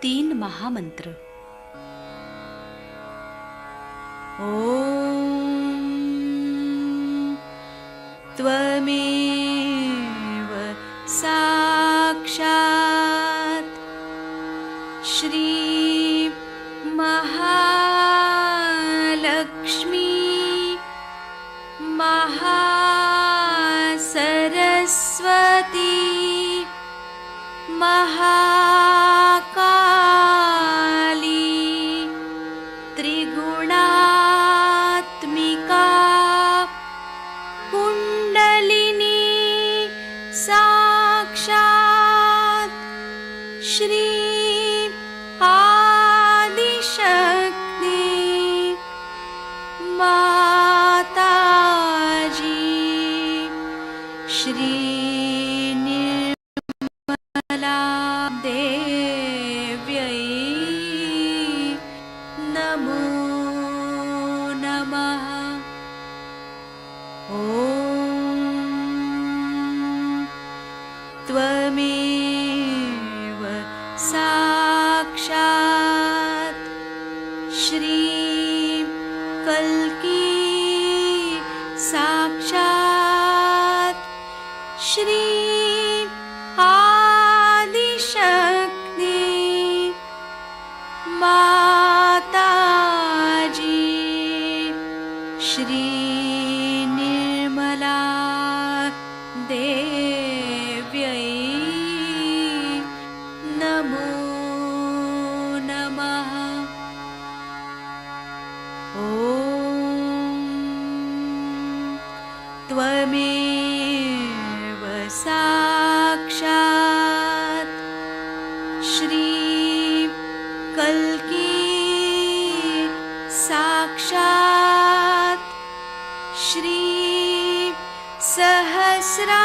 3 महामंत्र। ओम त्वमेव साक्षात् श्री महालक्ष्मी महासरस्वती महाकाली त्रिगुणात्मिका कुंडलिनी साक्षात् श्री आदिशक्ति माताजी श्री देव्यै नमो नमः। ॐ त्वमेव साक्षात् श्री कल्की साक्षात् श्री माताजी श्री निर्मला देव्यै नमो नमः। ॐ त्वमेव साक्षात् श्री कल्की साक्षात् श्री सहस्रार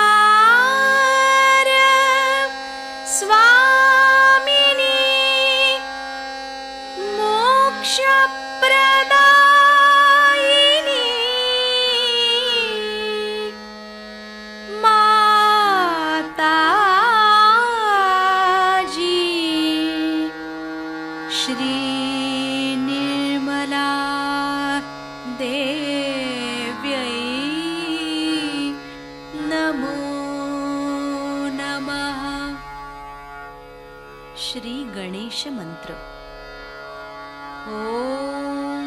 स्वामिनी मोक्षप्रदायिनी माताजी श्री निर्मला देव्यै नमो नमः। श्री गणेश मंत्र। ओम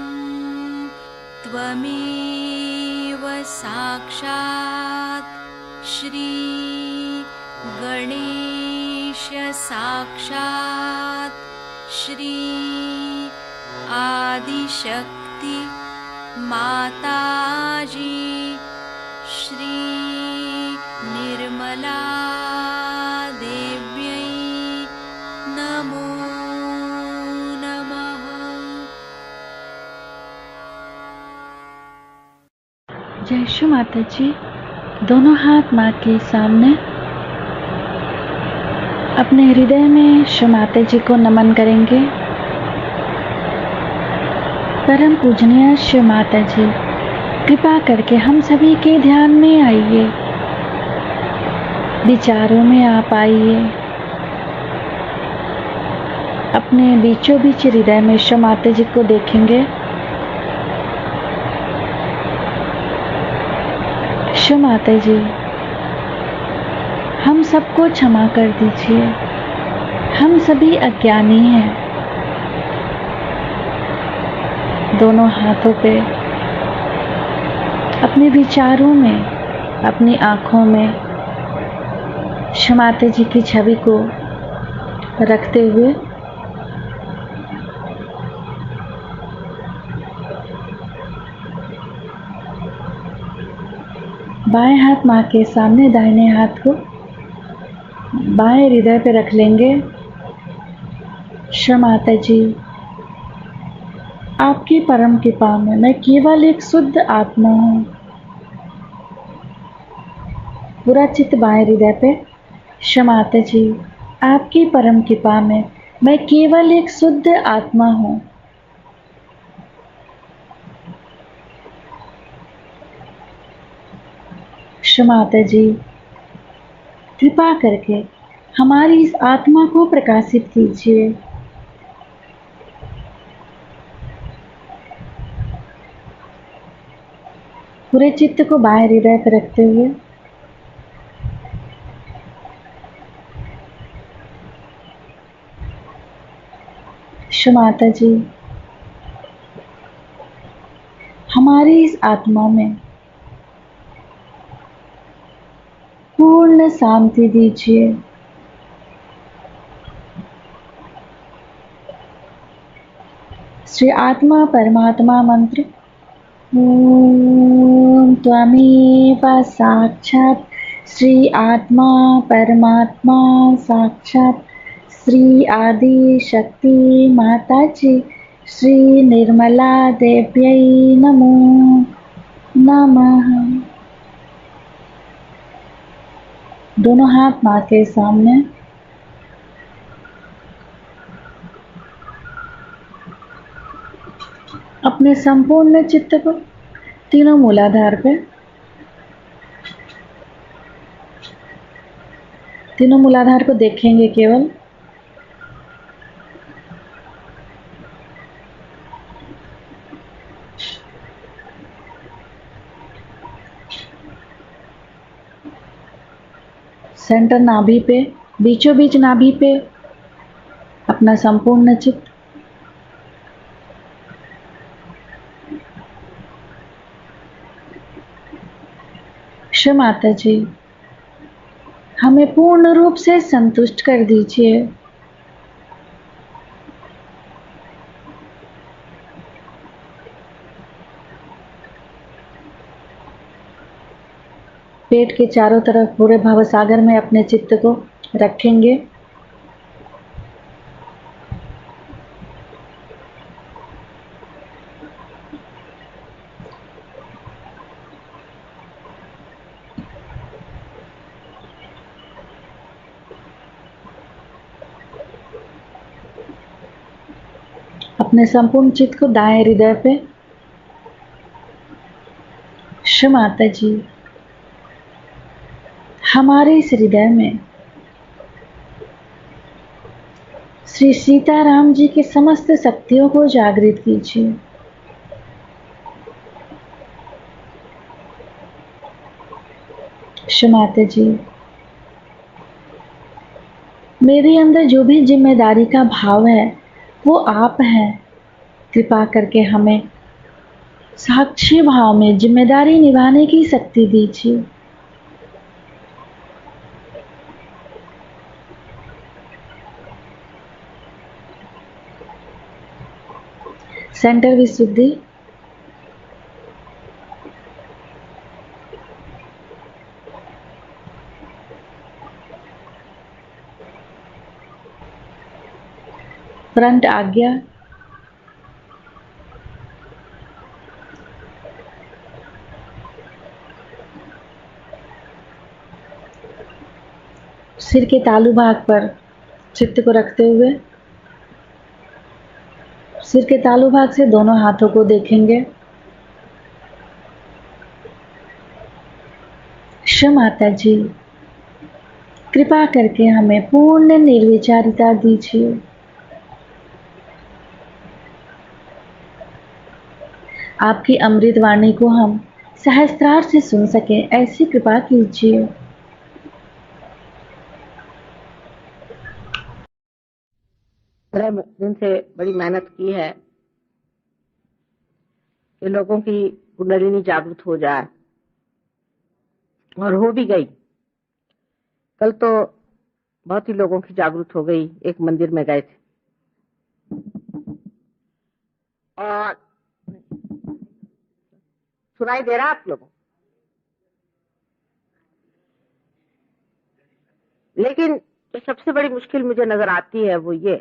त्वमेव साक्षात् श्री गणेश साक्षात् श्री आदिशक्ति माताजी श्री निर्मला देव्यै नमो नमः। जय श्री माता जी। दोनों हाथ माँ के सामने अपने हृदय में श्री माता जी को नमन करेंगे। परम पूजनीय श्री माता जी, कृपा करके हम सभी के ध्यान में आइए, विचारों में आप आइए, अपने बीचों बीच हृदय में श्री माता जी को देखेंगे। श्री माता जी, हम सबको क्षमा कर दीजिए, हम सभी अज्ञानी हैं। दोनों हाथों पे अपने विचारों में, अपनी आँखों में श्री माता जी की छवि को रखते हुए बाएं हाथ माँ के सामने, दाहिने हाथ को बाएं हृदय पे रख लेंगे। श्री माता जी, आपकी परम कृपा में मैं केवल एक शुद्ध आत्मा हूँ। पूरा चित्त बाएं हृदय पे। श्री माता जी, आपकी परम कृपा में मैं केवल एक शुद्ध आत्मा हूँ। श्री माता जी, कृपा करके हमारी इस आत्मा को प्रकाशित कीजिए, पूरे चित्त को बाएं हृदय पर रखते हुए शो माता जी, हमारी इस आत्मा में पूर्ण शांति दीजिए। श्री आत्मा परमात्मा मंत्र ओम त्वमेव साक्षात् श्री आत्मा परमात्मा साक्षात् श्री आदि शक्ति माता जी श्री निर्मला देव्यै नमो नमः। दोनों हाथ मां के सामने, अपने संपूर्ण चित्त को तीनों मूलाधार पे, तीनों मूलाधार को देखेंगे केवल। सेंटर नाभि पे, बीचों बीच नाभि पे अपना संपूर्ण चित्त। श्री माता जी, हमें पूर्ण रूप से संतुष्ट कर दीजिए। पेट के चारों तरफ पूरे भवसागर में अपने चित्त को रखेंगे। अपने संपूर्ण चित्त को दाएं हृदय पे। श्री माता जी, हमारे इस हृदय में श्री सीताराम जी की समस्त शक्तियों को जागृत कीजिए। श्री माता जी, मेरे अंदर जो भी जिम्मेदारी का भाव है वो आप हैं। कृपा करके हमें साक्षी भाव में जिम्मेदारी निभाने की शक्ति दीजिए। सेंटर विशुद्धि, फ्रंट आज्ञा, सिर के तालू भाग पर चित्त को रखते हुए सिर के तालू भाग से दोनों हाथों को देखेंगे। श्री माता जी, कृपा करके हमें पूर्ण निर्विचारिता दीजिए। आपकी अमृत वाणी को हम सहस्त्रार से सुन सके ऐसी कृपा कीजिए। दिन से बड़ी मेहनत की है कि लोगों की कुंडलिनी जागृत हो जाए, और हो भी गई। कल तो बहुत ही लोगों की जागृत हो गई। एक मंदिर में गए थे और सुनाई दे रहा आप लोगों, लेकिन जो सबसे बड़ी मुश्किल मुझे नजर आती है वो ये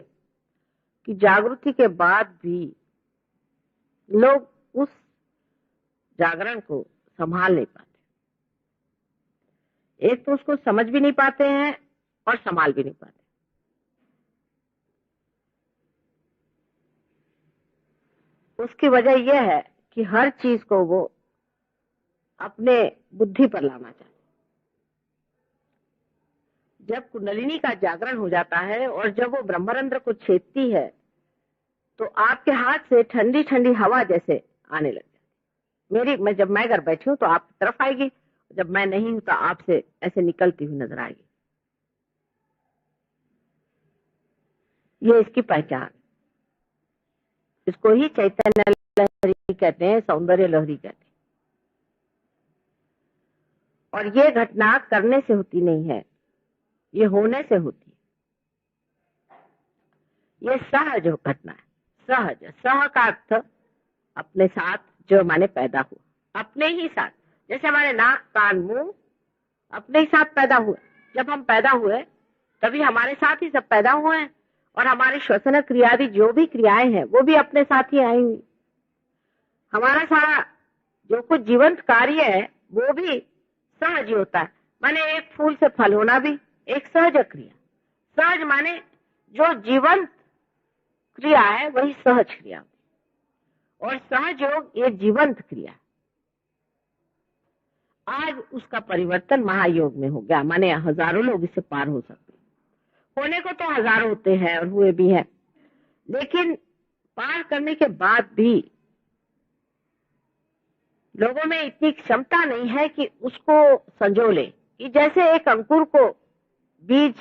कि जागृति के बाद भी लोग उस जागरण को संभाल नहीं पाते। एक तो उसको समझ भी नहीं पाते हैं और संभाल भी नहीं पाते। उसकी वजह यह है कि हर चीज को वो अपने बुद्धि पर लाना चाहते। जब कुंडलिनी का जागरण हो जाता है और जब वो ब्रह्मरंध्र को छेदती है तो आपके हाथ से ठंडी ठंडी हवा जैसे आने लगती है। जब मैं घर बैठी हूँ तो आपकी तरफ आएगी, जब मैं नहीं हूं तो आपसे ऐसे निकलती हुई नजर आएगी। ये इसकी पहचान, इसको ही चैतन्य लहरी कहते हैं, सौंदर्य लहरी कहते हैं। और ये घटना करने से होती नहीं है, ये होने से होती है। ये सहज घटना है, सहज। सह का अर्थ अपने साथ, जो माने पैदा हुआ, अपने ही साथ। जैसे हमारे नाक कान मुंह अपने ही साथ पैदा हुए। जब हम पैदा हुए तभी हमारे साथ ही सब पैदा हुए हैं, और हमारी श्वसन क्रियादि जो भी क्रियाएं हैं वो भी अपने साथ ही आई हुई। हमारा सारा जो कुछ जीवंत कार्य है वो भी सहज ही होता है। माने एक फूल से फल होना भी एक सहज क्रिया। सहज माने जो जीवंत क्रिया है वही सहज क्रिया, और सहज योग ये जीवंत क्रिया। आज उसका परिवर्तन महायोग में हो गया, माने हजारों लोग इससे पार हो सकते। होने को तो हजारों होते हैं और हुए भी हैं, लेकिन पार करने के बाद भी लोगों में इतनी क्षमता नहीं है कि उसको संजो ले। कि जैसे एक अंकुर को बीज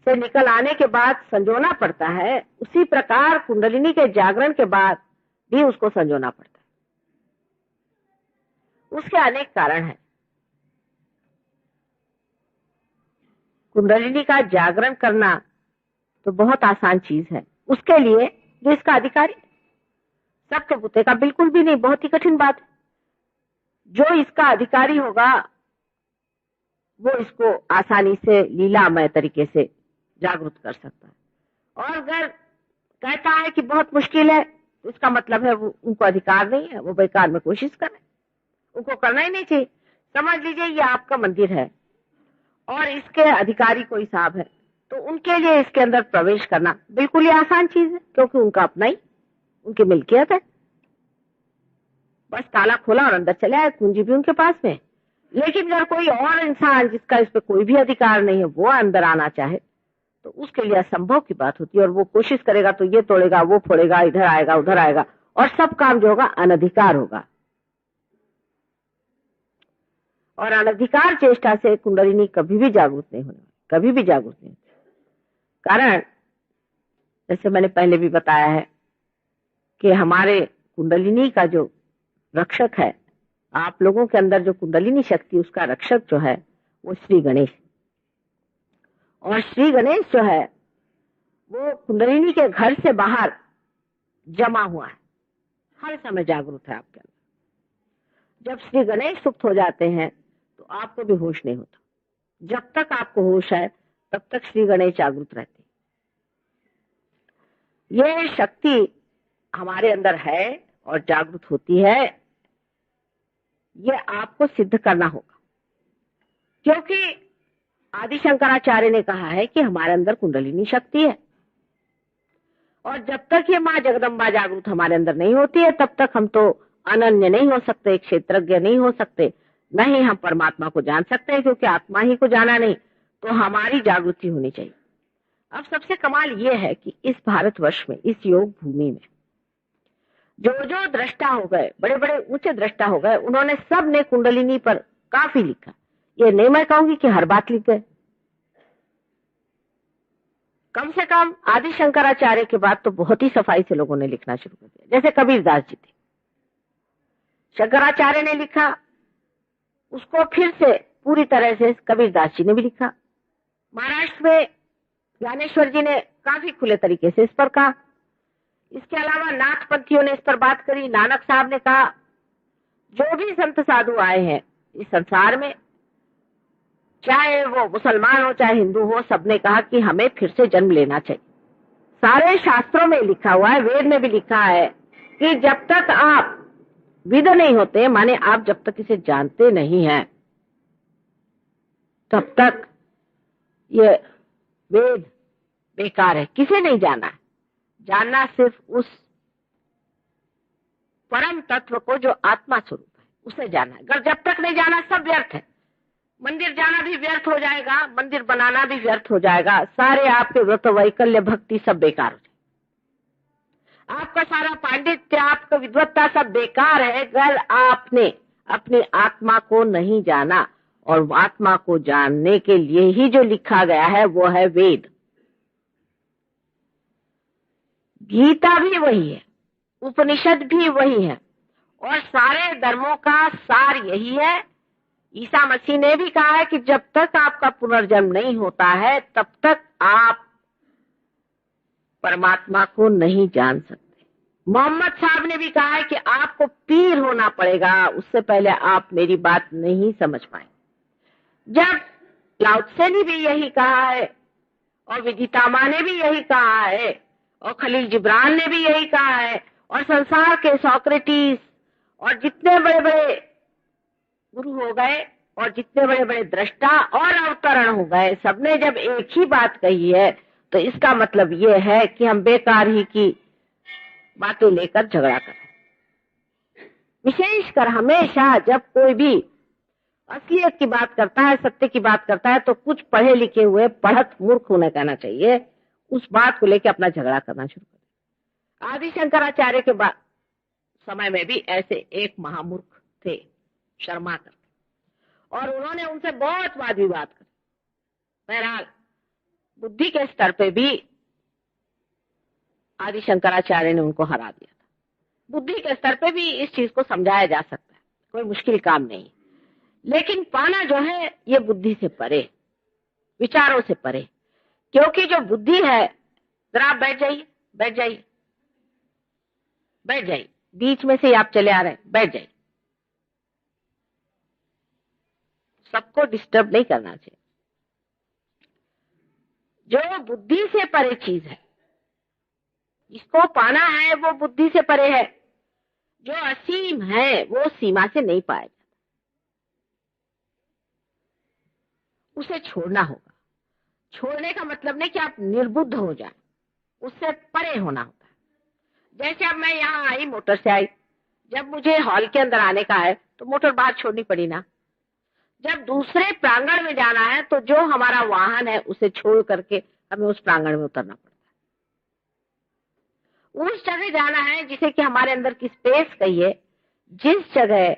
से निकल आने के बाद संजोना पड़ता है, उसी प्रकार कुंडलिनी के जागरण के बाद भी उसको संजोना पड़ता है। उसके अनेक कारण हैं। कुंडलिनी का जागरण करना तो बहुत आसान चीज है, उसके लिए जो इसका अधिकारी, सबके बुते का बिल्कुल भी नहीं, बहुत ही कठिन बात है। जो इसका अधिकारी होगा वो इसको आसानी से लीलामय तरीके से जागृत कर सकता है। और अगर कहता है कि बहुत मुश्किल है, तो इसका मतलब है वो उनको अधिकार नहीं है, वो बेकार में कोशिश कर रहे हैं, उनको करना ही नहीं चाहिए। समझ लीजिए ये आपका मंदिर है और इसके अधिकारी कोई साहब है, तो उनके लिए इसके अंदर प्रवेश करना बिल्कुल ही आसान चीज है, क्योंकि उनका अपना ही, उनकी मिल्कियत है। बस ताला खोला और अंदर चले आए, कुंजी भी उनके पास में। लेकिन अगर कोई और इंसान जिसका इस पे कोई भी अधिकार नहीं है वो अंदर आना चाहे तो उसके लिए असंभव की बात होती है। और वो कोशिश करेगा तो ये तोड़ेगा, वो फोड़ेगा, इधर आएगा, उधर आएगा, और सब काम जो होगा अनधिकार होगा। और अनधिकार चेष्टा से कुंडलिनी कभी भी जागृत नहीं होने, कभी भी जागृत नहीं। कारण जैसे मैंने पहले भी बताया है कि हमारे कुंडलिनी का जो रक्षक है, आप लोगों के अंदर जो कुंडलिनी शक्ति, उसका रक्षक जो है वो श्री गणेश। और श्री गणेश जो है वो कुंडलिनी के घर से बाहर जमा हुआ है, हर समय जागरूक है आपके अंदर। जब श्री गणेश सुप्त हो जाते हैं तो आपको भी होश नहीं होता। जब तक आपको होश है तब तक श्री गणेश जागृत रहते। ये शक्ति हमारे अंदर है और जागृत होती है, ये आपको सिद्ध करना होगा। क्योंकि आदि शंकराचार्य ने कहा है कि हमारे अंदर कुंडलिनी शक्ति है, और जब तक ये माँ जगदम्बा जागृत हमारे अंदर नहीं होती है तब तक हम तो अनन्य नहीं हो सकते, क्षेत्रज्ञ नहीं हो सकते, न ही हम परमात्मा को जान सकते हैं, क्योंकि आत्मा ही को जाना नहीं तो हमारी जागृति होनी चाहिए। अब सबसे कमाल ये है कि इस भारतवर्ष में, इस योग भूमि में जो जो दृष्टा हो गए, बड़े बड़े ऊंचे दृष्टा हो गए, उन्होंने सब ने कुंडलिनी पर काफी लिखा। ये नहीं मैं कहूंगी कि हर बात लिख गए, कम से कम आदि शंकराचार्य के बाद तो बहुत ही सफाई से लोगों ने लिखना शुरू कर दिया। जैसे कबीरदास जी थे, शंकराचार्य ने लिखा, उसको फिर से पूरी तरह से कबीरदास जी ने भी लिखा। महाराष्ट्र में ज्ञानेश्वर जी ने काफी खुले तरीके से इस पर कहा। इसके अलावा नाथपंथियों ने इस पर बात करी। नानक साहब ने कहा, जो भी संत साधु आए हैं इस संसार में, चाहे वो मुसलमान हो चाहे हिंदू हो, सबने कहा कि हमें फिर से जन्म लेना चाहिए। सारे शास्त्रों में लिखा हुआ है, वेद में भी लिखा है कि जब तक आप विद नहीं होते, माने आप जब तक इसे जानते नहीं हैं, तब तक ये वेद बेकार है। किसे नहीं जाना है? जानना सिर्फ उस परम तत्व को जो आत्मा स्वरूप है, उसे जाना है। अगर जब तक नहीं जाना, सब व्यर्थ है। मंदिर जाना भी व्यर्थ हो जाएगा, मंदिर बनाना भी व्यर्थ हो जाएगा, सारे आपके व्रत वैकल्य भक्ति सब बेकार हो जाए। आपका सारा पांडित्य, आपका विद्वत्ता सब बेकार है अगर आपने अपनी आत्मा को नहीं जाना। और आत्मा को जानने के लिए ही जो लिखा गया है वो है वेद। गीता भी वही है, उपनिषद भी वही है, और सारे धर्मों का सार यही है। ईसा मसीह ने भी कहा है कि जब तक आपका पुनर्जन्म नहीं होता है तब तक आप परमात्मा को नहीं जान सकते। मोहम्मद साहब ने भी कहा है कि आपको पीर होना पड़ेगा, उससे पहले आप मेरी बात नहीं समझ पाए। जब लाओ त्से ने भी यही कहा है, और विदितामा ने भी यही कहा है, और खलील जिब्रान ने भी यही कहा है, और संसार के सोक्रेटिस और जितने बड़े बड़े गुरु हो गए और जितने बड़े बड़े दृष्टा और अवतरण हो गए, सबने जब एक ही बात कही है, तो इसका मतलब ये है कि हम बेकार ही की बातें लेकर झगड़ा करें। विशेषकर हमेशा जब कोई भी असलियत की बात करता है, सत्य की बात करता है, तो कुछ पढ़े लिखे हुए पढ़त मूर्ख होने कहना चाहिए, उस बात को लेकर अपना झगड़ा करना शुरू करें। आदि शंकराचार्य के बाद समय में भी ऐसे एक महामूर्ख थे, शर्मा कर, और उन्होंने उनसे बहुत वाद विवाद करे। बहरहाल बुद्धि के स्तर पे भी आदि शंकराचार्य ने उनको हरा दिया था। बुद्धि के स्तर पे भी इस चीज को समझाया जा सकता है, कोई मुश्किल काम नहीं। लेकिन पाना जो है ये बुद्धि से परे, विचारों से परे, क्योंकि जो बुद्धि है, जरा आप बैठ जाइए, बैठ जाइए, बैठ जाइए, बीच में से आप चले आ रहे हैं, बैठ जाइए। सबको डिस्टर्ब नहीं करना चाहिए। जो बुद्धि से परे चीज है, इसको पाना है, वो बुद्धि से परे है। जो असीम है वो सीमा से नहीं पाया जाता, उसे छोड़ना होगा। छोड़ने का मतलब नहीं कि आप निर्बुद्ध हो जाए, उससे परे होना होता है। जैसे अब मैं यहाँ आई, मोटर से आई, जब मुझे हॉल के अंदर आने का है तो मोटर बाहर छोड़नी पड़ी ना। जब दूसरे प्रांगण में जाना है तो जो हमारा वाहन है उसे छोड़ करके हमें उस प्रांगण में उतरना पड़ता है। उस जगह जाना है जिसे कि हमारे अंदर की स्पेस कहिए, जिस जगह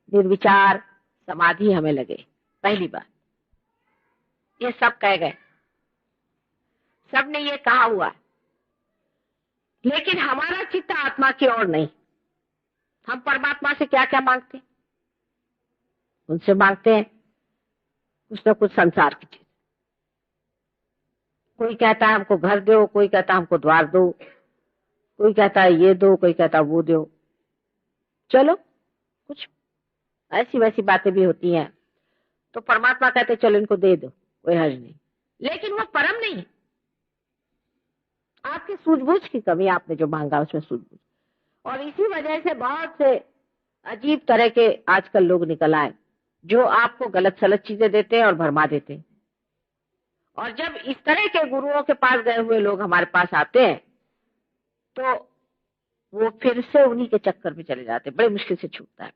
निर्विचार समाधि हमें लगे। पहली बात ये सब कह गए, सबने ये कहा हुआ है, लेकिन हमारा चित्त आत्मा की ओर नहीं। हम परमात्मा से क्या क्या मांगते हैं? उनसे मांगते हैं कुछ न कुछ संसार की चीज। कोई कहता है हमको घर दो, कोई कहता है हमको द्वार दो, कोई कहता है ये दो, कोई कहता है वो दो। चलो कुछ ऐसी वैसी बातें भी होती हैं, तो परमात्मा कहते चलो इनको दे दो, कोई हर्ज नहीं। लेकिन वो परम नहीं है, आपकी सूझबूझ की कमी, आपने जो मांगा उसमें सूझबूझ। और इसी वजह से बहुत से अजीब तरह के आजकल लोग निकल आए जो आपको गलत सलत चीजें देते हैं और भरमा देते हैं। और जब इस तरह के गुरुओं के पास गए हुए लोग हमारे पास आते हैं तो वो फिर से उन्हीं के चक्कर में चले जाते हैं, बड़े मुश्किल से छूटता है,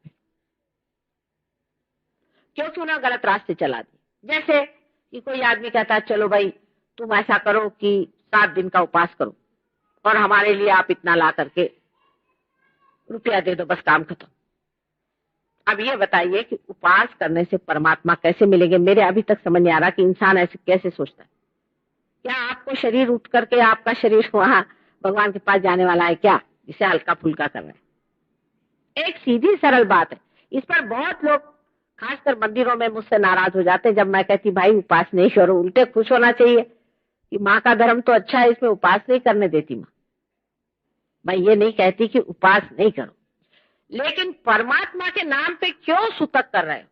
क्योंकि उन्हें गलत रास्ते चला दिए। जैसे कि कोई आदमी कहता है चलो भाई तुम ऐसा करो कि 7 दिन का उपवास करो और हमारे लिए आप इतना ला करके रुपया दे दो, बस काम खत्म। अब ये बताइए कि उपवास करने से परमात्मा कैसे मिलेंगे? मेरे अभी तक समझ नहीं आ रहा कि इंसान ऐसे कैसे सोचता है। क्या आपको शरीर उठ करके आपका शरीर वहां भगवान के पास जाने वाला है क्या, जिसे हल्का फुल्का कर रहे हैं? एक सीधी सरल बात है। इस पर बहुत लोग खासकर मंदिरों में मुझसे नाराज हो जाते हैं जब मैं कहती भाई उपवास नहीं करो। उल्टे खुश होना चाहिए कि माँ का धर्म तो अच्छा है, इसमें उपवास नहीं करने देती माँ। मैं ये नहीं कहती कि उपवास नहीं करो, लेकिन परमात्मा के नाम पे क्यों सुतक कर रहे हो?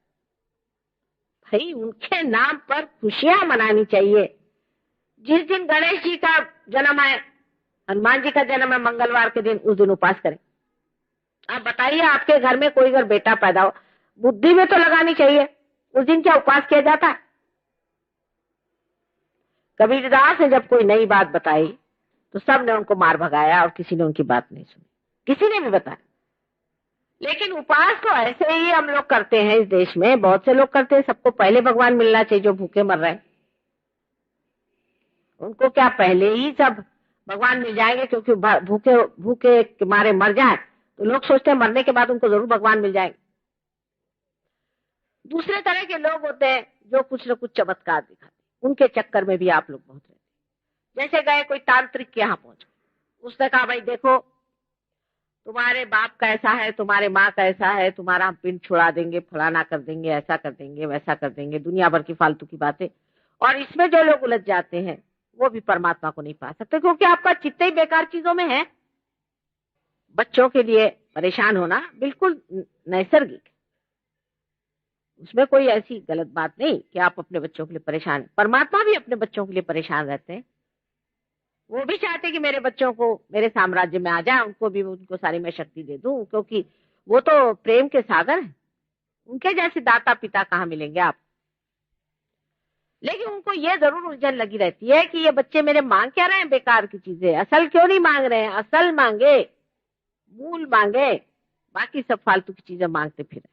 भाई उनके नाम पर खुशियां मनानी चाहिए। जिस दिन गणेश जी का जन्म है, हनुमान जी का जन्म है मंगलवार के दिन, उस दिन उपवास करें। आप बताइए आपके घर में कोई अगर बेटा पैदा हो, बुद्धि में तो लगानी चाहिए, उस दिन क्या उपवास किया जाता है? कबीरदास ने जब कोई नई बात बताई तो सब ने उनको मार भगाया और किसी ने उनकी बात नहीं सुनी, किसी ने भी बताया। लेकिन उपवास तो ऐसे ही हम लोग करते हैं, इस देश में बहुत से लोग करते हैं। सबको पहले भगवान मिलना चाहिए जो भूखे मर रहे हैं। उनको क्या पहले ही सब भगवान मिल जाएंगे, क्योंकि भूखे भूखे के मारे मर जाए तो लोग सोचते हैं मरने के बाद उनको जरूर भगवान मिल जाएंगे। दूसरे तरह के लोग होते हैं जो कुछ न कुछ चमत्कार दिखाते, उनके चक्कर में भी आप लोग बहुत रहते। जैसे गए कोई तांत्रिक के यहाँ पहुंच, उसने कहा भाई देखो तुम्हारे बाप का ऐसा है, तुम्हारे माँ का ऐसा है, तुम्हारा हम पिंड छुड़ा देंगे, फलाना कर देंगे, ऐसा कर देंगे, वैसा कर देंगे, दुनिया भर की फालतू की बातें। और इसमें जो लोग उलझ जाते हैं वो भी परमात्मा को नहीं पा सकते, क्योंकि आपका चित्त ही बेकार चीजों में है। बच्चों के लिए परेशान होना बिल्कुल नैसर्गिक, उसमें कोई ऐसी गलत बात नहीं कि आप अपने बच्चों के लिए परेशान हैं। परमात्मा भी अपने बच्चों के लिए परेशान रहते हैं। वो भी चाहते कि मेरे बच्चों को मेरे साम्राज्य में आ जाए, उनको सारी मैं शक्ति दे दूं, क्योंकि वो तो प्रेम के सागर हैं। उनके जैसे दाता पिता कहाँ मिलेंगे आप। लेकिन उनको ये जरूर उलझन लगी रहती है कि ये बच्चे मेरे मांग क्या रहे हैं बेकार की चीजें, असल क्यों नहीं मांग रहे हैं। असल मांगे, मूल मांगे, बाकी सब फालतू की चीजें मांगते फिरे।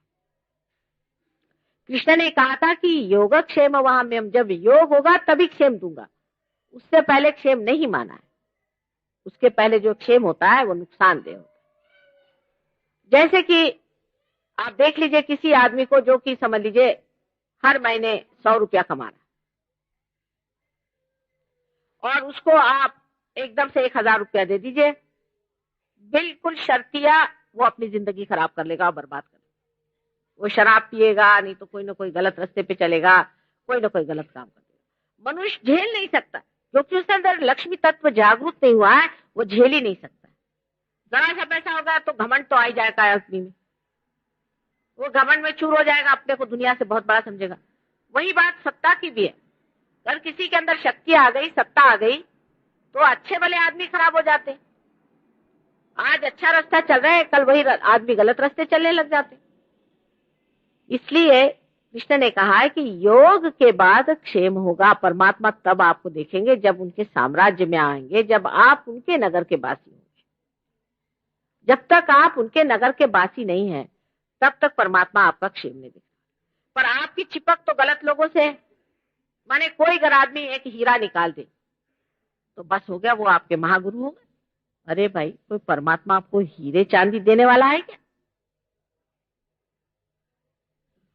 कृष्ण ने कहा था कि योगक्षेम वहाम्यम, जब योग होगा तभी क्षेम दूंगा, उससे पहले क्षेम नहीं माना है। उसके पहले जो क्षेम होता है वो नुकसानदेह होता है। जैसे कि आप देख लीजिए किसी आदमी को जो कि समझ लीजिए हर महीने 100 रुपया कमा रहा है, और उसको आप एकदम से 1000 रुपया दे दीजिए, बिल्कुल शर्तिया वो अपनी जिंदगी खराब कर लेगा और बर्बाद कर लेगा। वो शराब पिएगा, नहीं तो कोई ना कोई गलत रास्ते पे चलेगा, कोई ना कोई गलत काम कर देगा। मनुष्य झेल नहीं सकता, क्योंकि उसके अंदर लक्ष्मी तत्व जागरूक नहीं हुआ है, वो झेल ही नहीं सकता। जरा सा पैसा होगा तो घमंड तो आ ही जाएगा आदमी में, वो घमंड में चूर हो जाएगा, अपने को दुनिया से बहुत बड़ा समझेगा। वही बात सत्ता की भी है। अगर किसी के अंदर शक्ति आ गई, सत्ता आ गई, तो अच्छे भले आदमी खराब हो जाते। आज अच्छा रास्ता चल रहा है, कल वही आदमी गलत रास्ते चलने लग जाते। इसलिए कृष्ण ने कहा है कि योग के बाद क्षेम होगा। परमात्मा तब आपको देखेंगे जब उनके साम्राज्य में आएंगे, जब आप उनके नगर के बासी होंगे। जब तक आप उनके नगर के बासी नहीं हैं, तब तक परमात्मा आपका क्षेम नहीं देगा। पर आपकी चिपक तो गलत लोगों से है। माने कोई अगर आदमी एक हीरा निकाल दे तो बस हो गया, वो आपके महागुरु हो गए। अरे भाई, कोई परमात्मा आपको हीरे चांदी देने वाला है क्या?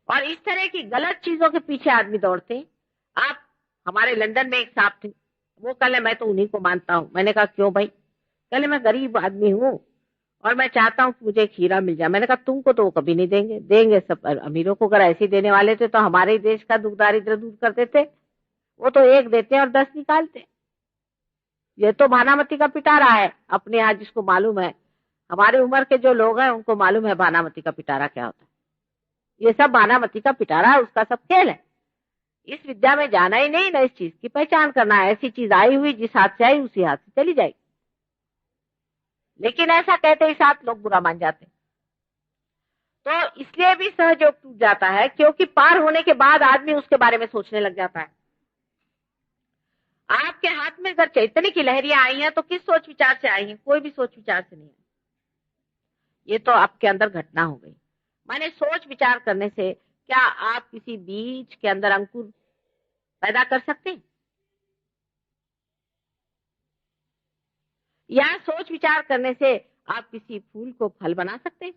और इस तरह की गलत चीजों के पीछे आदमी दौड़ते हैं। आप, हमारे लंदन में एक साहब थे, वो कल मैं तो उन्हीं को मानता हूं। मैंने कहा क्यों भाई? कल मैं गरीब आदमी हूं और मैं चाहता हूं कि मुझे एक हीरा मिल जाए। मैंने कहा तुमको तो वो कभी नहीं देंगे, देंगे सब अमीरों को। अगर ऐसे देने वाले थे तो हमारे ही देश का दुख दारिद्र दूर कर देते। वो तो एक देते हैं और 10 निकालते। ये तो भानामती का पिटारा है अपने यहाँ, जिसको मालूम है। हमारे उम्र के जो लोग हैं उनको मालूम है भानामती का पिटारा क्या होता है। ये सब भानामती का पिटारा है, उसका सब खेल है। इस विद्या में जाना ही नहीं, ना इस चीज की पहचान करना है। ऐसी चीज आई हुई, जिस हाथ से आई उसी हाथ से चली जाएगी। लेकिन ऐसा कहते ही साथ लोग बुरा मान जाते हैं। तो इसलिए भी सहयोग टूट जाता है, क्योंकि पार होने के बाद आदमी उसके बारे में सोचने लग जाता है। आपके हाथ में अगर चैतन्य की लहरियां आई हैं तो किस सोच विचार से आई हैं? कोई भी सोच विचार से नहीं आई। ये तो आपके अंदर घटना हो गई। माने सोच विचार करने से क्या आप किसी बीज के अंदर अंकुर पैदा कर सकते हैं? या सोच विचार करने से आप किसी फूल को फल बना सकते हैं?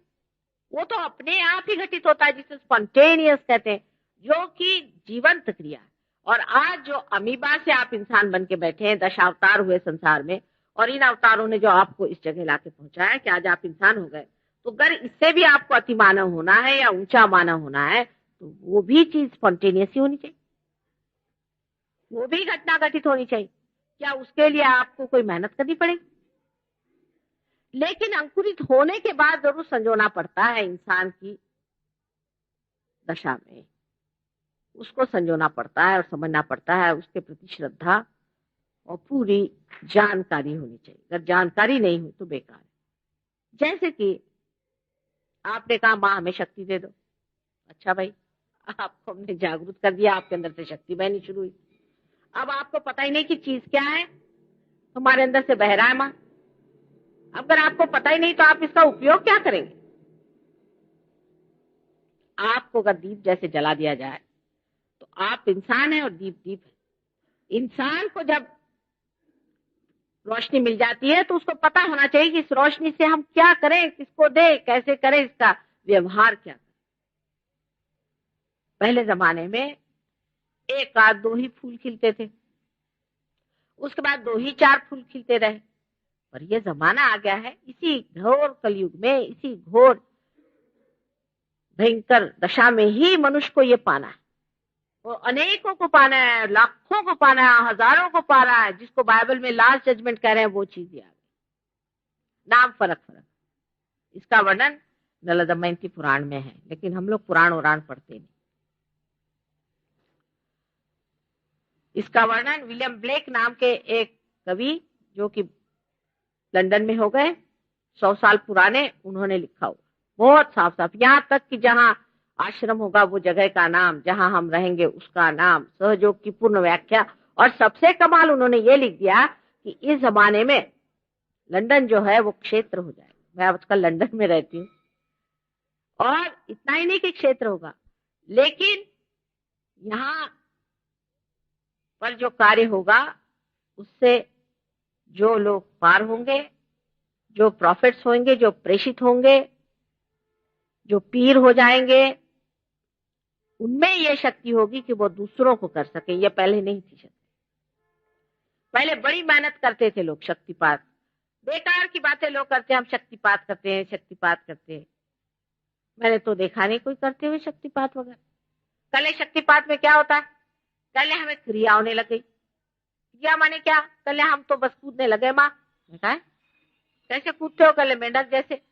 वो तो अपने आप ही घटित होता है, जिसे स्पॉन्टेनियस कहते हैं, जो कि जीवंत क्रिया। और आज जो अमीबा से आप इंसान बन के बैठे हैं, 10 अवतार हुए संसार में, और इन अवतारों ने जो आपको इस जगह लाके पहुंचाया कि आज आप इंसान हो गए, तो अगर इससे भी आपको अति मानव होना है या ऊंचा मानव होना है, तो वो भी चीज स्पॉन्टेनियस ही होनी चाहिए, वो भी घटना घटित होनी चाहिए। क्या उसके लिए आपको कोई मेहनत करनी पड़ेगी? लेकिन अंकुरित होने के बाद जरूर संजोना पड़ता है इंसान की दशा में, उसको संजोना पड़ता है और समझना पड़ता है। उसके प्रति श्रद्धा और पूरी जानकारी होनी चाहिए। अगर जानकारी नहीं हो तो बेकार है। जैसे कि आपने कहा माँ हमें शक्ति दे दो। अच्छा भाई, आपको हमने जागरूक कर दिया, आपके अंदर से शक्ति बहनी शुरू हुई। अब आपको पता ही नहीं कि चीज क्या है, हमारे अंदर से बह रहा है माँ। अगर आपको पता ही नहीं तो आप इसका उपयोग क्या करेंगे? आपको अगर दीप जैसे जला दिया जाए तो आप इंसान है और दीप दीप है। इंसान को जब रोशनी मिल जाती है तो उसको पता होना चाहिए कि इस रोशनी से हम क्या करें, किसको दें, कैसे करें, इसका व्यवहार क्या करें। पहले जमाने में एक आध दो ही फूल खिलते थे, उसके बाद दो ही चार फूल खिलते रहे। पर यह जमाना आ गया है, इसी घोर कलयुग में, इसी घोर भयंकर दशा में ही मनुष्य को ये पाना है। वो अनेकों को पाना है, लाखों को पाना है, हजारों को पा रहा है, जिसको बाइबल में लास्ट जजमेंट कह रहे हैं वो चीज आ गई। नाम फर्क फर्क, इसका वर्णन नल दमयंती पुराण में है, लेकिन हम लोग पुराण उराण पढ़ते नहीं। इसका वर्णन विलियम ब्लेक नाम के एक कवि, जो कि लंदन में हो गए, 100 साल पुराने, उन्होंने लिखा हुआ बहुत साफ साफ, यहाँ तक कि जहाँ आश्रम होगा वो जगह का नाम, जहां हम रहेंगे उसका नाम, सहयोग की पूर्ण व्याख्या। और सबसे कमाल उन्होंने ये लिख दिया कि इस जमाने में लंदन जो है वो क्षेत्र हो जाएगा। मैं आजकल लंदन में रहती हूँ, और इतना ही नहीं कि क्षेत्र होगा, लेकिन यहाँ पर जो कार्य होगा उससे जो लोग पार होंगे, जो प्रॉफिट्स होंगे, जो प्रेषित होंगे, जो पीर हो जाएंगे, उनमें यह शक्ति होगी कि वो दूसरों को कर सके। ये पहले नहीं थी शक्ति। पहले बड़ी मेहनत करते थे लोग, शक्तिपात, बेकार की बातें लोग करते हैं, हम शक्तिपात करते हैं, शक्तिपात करते हैं। मैंने तो देखा नहीं कोई करते हुए शक्तिपात वगैरह। कल शक्तिपात में क्या होता है, कल हमें क्रिया होने लग गई। क्रिया माने क्या, कल हम तो बस कूदने लगे। माँ कहा कैसे कूदते हो, कल मेंढक जैसे।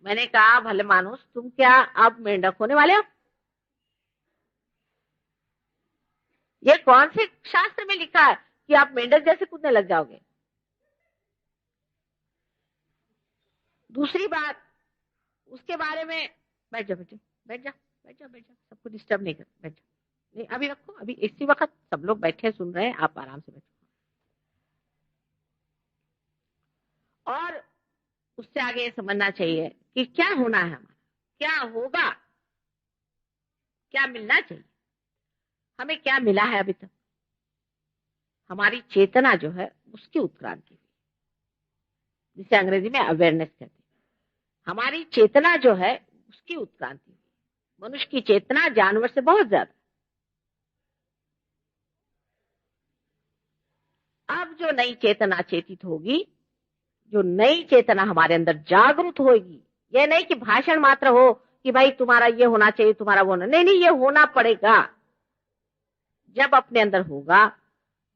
मैंने कहा भले मानुस, तुम क्या अब मेंढक होने वाले हो? ये कौन से शास्त्र में लिखा है कि आप मेंढक जैसे कूदने लग जाओगे? दूसरी बात, उसके बारे में, बैठ जा बेटे, बैठ जा बैठ जा बैठ जा, सबको डिस्टर्ब नहीं कर, बैठ जा। नहीं अभी रखो, अभी इसी वक्त सब लोग बैठे सुन रहे हैं, आप आराम से बैठो। और उससे आगे ये समझना चाहिए कि क्या होना है हमारा, क्या होगा, क्या मिलना चाहिए। हमें क्या मिला है अभी तक? हमारी चेतना जो है उसकी उत्क्रांति, जिसे अंग्रेजी में अवेयरनेस कहते हैं। हमारी चेतना जो है उसकी उत्क्रांति। मनुष्य की चेतना जानवर से बहुत ज्यादा। अब जो नई चेतना चेतित होगी, जो नई चेतना हमारे अंदर जागृत होगी, ये नहीं कि भाषण मात्र हो कि भाई तुम्हारा ये होना चाहिए, तुम्हारा वो नहीं, नहीं, ये होना पड़ेगा। जब अपने अंदर होगा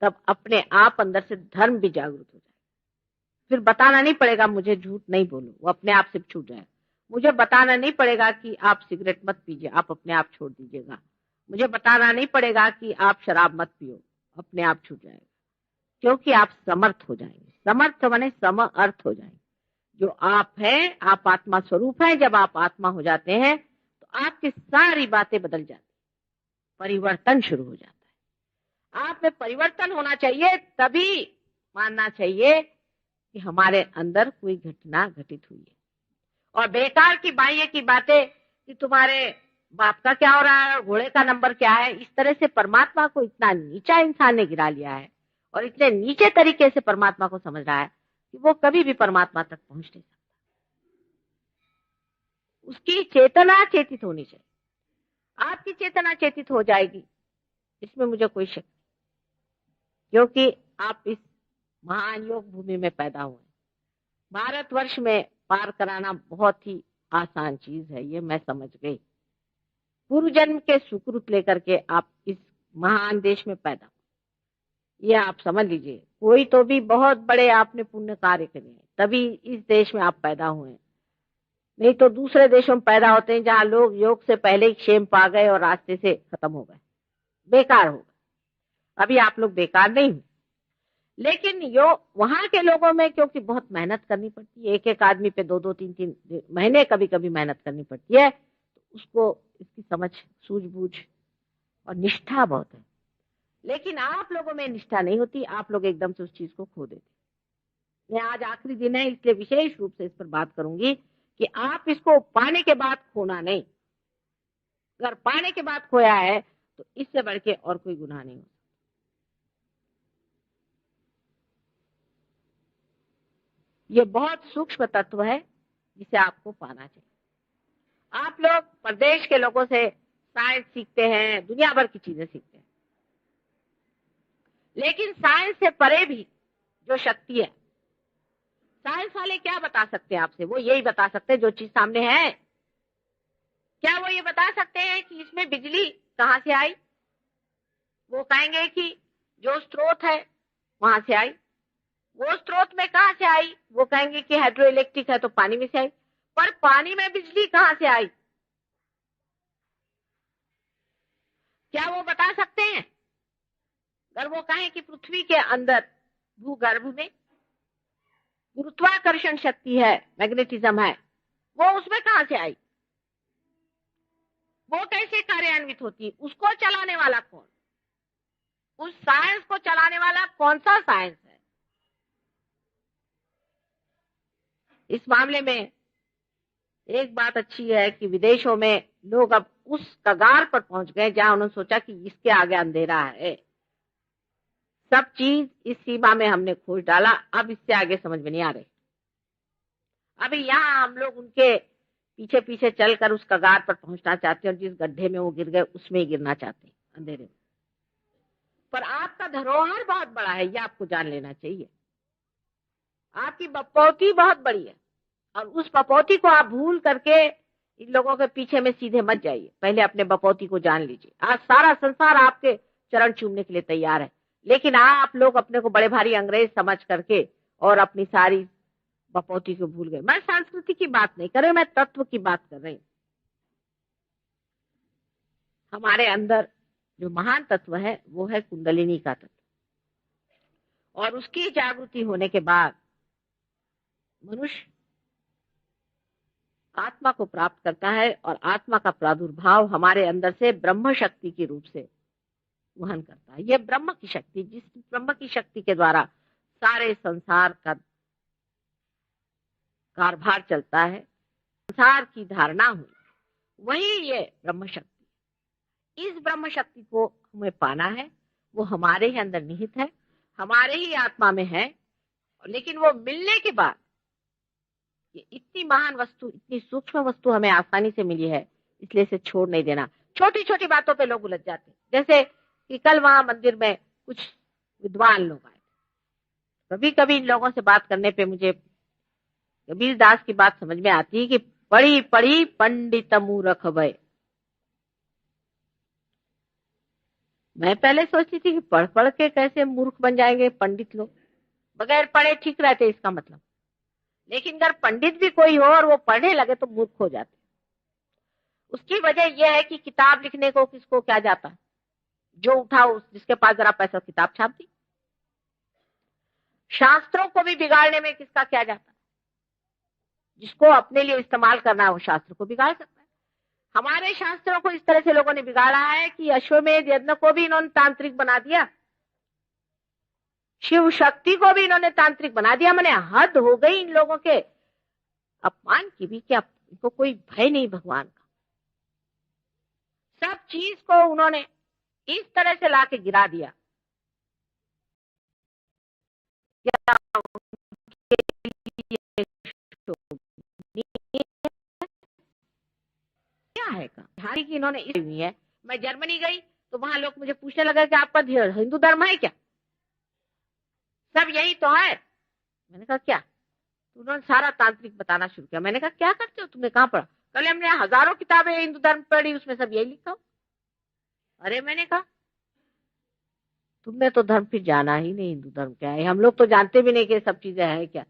तब अपने आप अंदर से धर्म भी जागृत हो जाएगा। फिर बताना नहीं पड़ेगा मुझे झूठ नहीं बोलो, वो अपने आप से छूट जाएगा। मुझे बताना नहीं पड़ेगा कि आप सिगरेट मत पीजिए, आप अपने आप छोड़ दीजिएगा। मुझे बताना नहीं पड़ेगा कि आप शराब मत पियो, अपने आप छूट जाएगा, क्योंकि आप समर्थ हो जाएंगे। समर्थ माने सम अर्थ हो जाएंगे। जो आप हैं, आप आत्मा स्वरूप हैं। जब आप आत्मा हो जाते हैं तो आपकी सारी बातें बदल जाती, परिवर्तन शुरू हो जाता है। आप में परिवर्तन होना चाहिए, तभी मानना चाहिए कि हमारे अंदर कोई घटना घटित हुई है। और बेकार की बाह्य की बातें कि तुम्हारे बाप का क्या हो रहा है, घोड़े का नंबर क्या है, इस तरह से परमात्मा को इतना नीचा इंसान ने गिरा लिया है, और इतने नीचे तरीके से परमात्मा को समझ रहा है कि वो कभी भी परमात्मा तक पहुंच नहीं सकता। उसकी चेतना चेतित होनी चाहिए। आपकी चेतना चेतित हो जाएगी, इसमें मुझे कोई शक नहीं, क्योंकि आप इस महान योग भूमि में पैदा हुए। भारतवर्ष में पार कराना बहुत ही आसान चीज है, ये मैं समझ गई। पूर्व जन्म के सुकृत लेकर के आप इस महान देश में पैदा, ये आप समझ लीजिए। कोई तो भी बहुत बड़े आपने पुण्य कार्य करे हैं, तभी इस देश में आप पैदा हुए हैं। नहीं तो दूसरे देशों में पैदा होते हैं जहां लोग योग से पहले ही क्षेम पा गए और रास्ते से खत्म हो गए, बेकार हो गए। अभी आप लोग बेकार नहीं हुए, लेकिन यो वहां के लोगों में क्योंकि बहुत मेहनत करनी पड़ती है, एक एक आदमी पे 2-2, 3-3 महीने कभी कभी मेहनत करनी पड़ती है, तो उसको इसकी समझ, सूझबूझ और निष्ठा बहुत है। लेकिन आप लोगों में निष्ठा नहीं होती, आप लोग एकदम से उस चीज को खो देते। मैं आज आखिरी दिन है, इसलिए विशेष रूप से इस पर बात करूंगी कि आप इसको पाने के बाद खोना नहीं। अगर पाने के बाद खोया है तो इससे बढ़ के और कोई गुनाह नहीं हो। ये बहुत सूक्ष्म तत्व है जिसे आपको पाना चाहिए। आप लोग प्रदेश के लोगों से साइंस सीखते हैं, दुनिया भर की चीजें सीखते हैं, लेकिन साइंस से परे भी जो शक्ति है, साइंस वाले क्या बता सकते हैं आपसे? वो यही बता सकते हैं जो चीज सामने है। क्या वो ये बता सकते हैं कि इसमें बिजली कहां से आई? वो कहेंगे कि जो स्रोत है वहां से आई। वो स्रोत में कहां से आई? वो कहेंगे कि हाइड्रो इलेक्ट्रिक है तो पानी में से आई। पर पानी में बिजली कहां से आई, क्या वो बता सकते हैं? अगर वो कहें कि पृथ्वी के अंदर भूगर्भ में गुरुत्वाकर्षण शक्ति है, मैग्नेटिज्म है, वो उसमें कहां से आई? वो कैसे कार्यान्वित होती है? उसको चलाने वाला कौन? उस साइंस को चलाने वाला कौन सा साइंस है? इस मामले में एक बात अच्छी है कि विदेशों में लोग अब उस कगार पर पहुंच गए जहां उन्होंने सोचा कि इसके आगे अंधेरा है। सब चीज इस सीमा में हमने खोज डाला, अब इससे आगे समझ में नहीं आ रही। अभी यहाँ हम लोग उनके पीछे पीछे चलकर उस कगार पर पहुंचना चाहते हैं और जिस गड्ढे में वो गिर गए उसमें ही गिरना चाहते हैं, अंधेरे में। पर आपका धरोहर बहुत बड़ा है, ये आपको जान लेना चाहिए। आपकी बपौती बहुत बड़ी है और उस बपौती को आप भूल करके इन लोगों के पीछे में सीधे मत जाइए। पहले अपने बपौती को जान लीजिए। आज सारा संसार आपके चरण चूमने के लिए तैयार है, लेकिन आप लोग अपने को बड़े भारी अंग्रेज समझ करके और अपनी सारी बपौती को भूल गए। मैं संस्कृति की बात नहीं कर रही, मैं तत्व की बात कर रही हूं। हमारे अंदर जो महान तत्व है वो है कुंडलिनी का तत्व, और उसकी जागृति होने के बाद मनुष्य आत्मा को प्राप्त करता है और आत्मा का प्रादुर्भाव हमारे अंदर से ब्रह्म शक्ति के रूप से वहन करता है। यह ब्रह्म की शक्ति, जिस ब्रह्म की शक्ति के द्वारा सारे संसार का कारभार चलता है, संसार की धारणा हुई, वही ये ब्रह्म शक्ति। इस ब्रह्म शक्ति को हमें पाना है। वो हमारे ही अंदर निहित है, हमारे ही आत्मा में है, लेकिन वो मिलने के बाद ये इतनी महान वस्तु, इतनी सूक्ष्म वस्तु हमें आसानी से मिली है, इसलिए इसे छोड़ नहीं देना। छोटी छोटी बातों पे लोग उलझ जाते हैं, जैसे कि कल वहां मंदिर में कुछ विद्वान लोग आए। कभी कभी इन लोगों से बात करने पे मुझे कबीर दास की बात समझ में आती है कि पढ़ी पढ़ी पंडित मूर्ख भय। मैं पहले सोचती थी कि पढ़ पढ़ के कैसे मूर्ख बन जाएंगे पंडित लोग, बगैर पढ़े ठीक रहते इसका मतलब। लेकिन अगर पंडित भी कोई हो और वो पढ़ने लगे तो मूर्ख हो जाते। उसकी वजह यह है कि किताब लिखने को किसको क्या जाता है, जो उठाओ जिसके पास जरा पैसा किताब छाप दी। शास्त्रों को भी बिगाड़ने में किसका क्या जाता है, जिसको अपने लिए इस्तेमाल करना है वो शास्त्र को बिगाड़ सकता है। हमारे शास्त्रों को इस तरह से लोगों ने बिगाड़ा है कि अश्वमेध यज्ञ को भी इन्होंने तांत्रिक बना दिया, शिव शक्ति को भी इन्होंने तांत्रिक बना दिया। मैंने हद हो गई इन लोगों के अपमान की भी, क्या इनको कोई भय नहीं भगवान का। सब चीज को उन्होंने इस तरह से लाके गिरा दिया। क्या है हारी की इन्होंने इस हुई है। मैं जर्मनी गई तो वहां लोग मुझे पूछने लगे कि आपका हिंदू धर्म है क्या? सब यही तो है। मैंने कहा क्या? तो उन्होंने सारा तांत्रिक बताना शुरू किया। मैंने कहा क्या करते हो, तुमने कहाँ पढ़ा? कल हमने हजारों किताबें हिंदू धर्म पढ़ी, उसमें सब यही लिखा हो। अरे मैंने कहा तुमने तो धर्म फिर जाना ही नहीं, हिंदू धर्म क्या है। हम लोग तो जानते भी नहीं कि सब चीजें है क्या,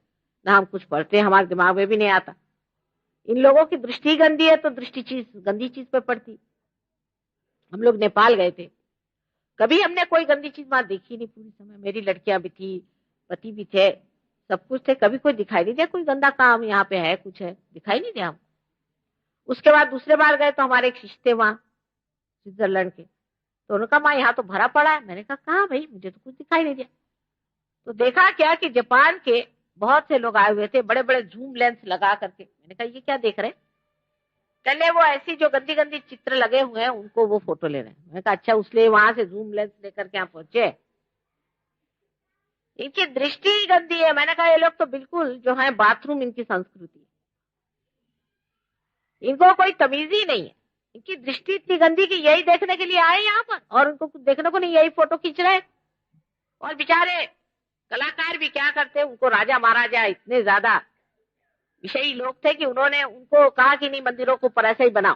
ना हम कुछ पढ़ते, हमारे दिमाग में भी नहीं आता। इन लोगों की दृष्टि गंदी है तो दृष्टि चीज गंदी चीज पे पड़ती। हम लोग नेपाल गए थे, कभी हमने कोई गंदी चीज वहां देखी नहीं पूरी समय। मेरी लड़कियां भी थी, पति भी थे, सब कुछ थे, कभी कोई दिखाई नहीं दिया कोई गंदा काम यहाँ पे है, कुछ है, दिखाई नहीं दिया हम। उसके बाद दूसरे बार गए तो हमारे एक शिष्य थे वहां स्विट्जरलैंड के, तो उन्होंने कहा माँ यहाँ तो भरा पड़ा है। मैंने कहा कहाँ भाई, मुझे तो कुछ दिखाई नहीं दिया। तो देखा क्या कि जापान के बहुत से लोग आए हुए थे, बड़े बड़े जूम लेंस लगा करके। मैंने कहा ये क्या देख रहे हैं? चले वो ऐसी जो गंदी गंदी चित्र लगे हुए हैं उनको वो फोटो ले रहे हैं। मैंने कहा अच्छा, उसलिए वहां से जूम लेंस लेकर के यहाँ पहुंचे। इनकी दृष्टि ही गंदी है। मैंने कहा ये लोग तो बिल्कुल जो है बाथरूम इनकी संस्कृति है, इनको कोई तमीज ही नहीं है। इनकी दृष्टि इतनी गंदी कि यही देखने के लिए आए यहाँ पर, और उनको कुछ देखने को नहीं, यही फोटो खींच रहे। और बेचारे कलाकार भी क्या करते, उनको राजा महाराजा इतने ज्यादा विषयी लोग थे कि उन्होंने उनको कहा कि नहीं मंदिरों को पर ऐसे ही बनाओ।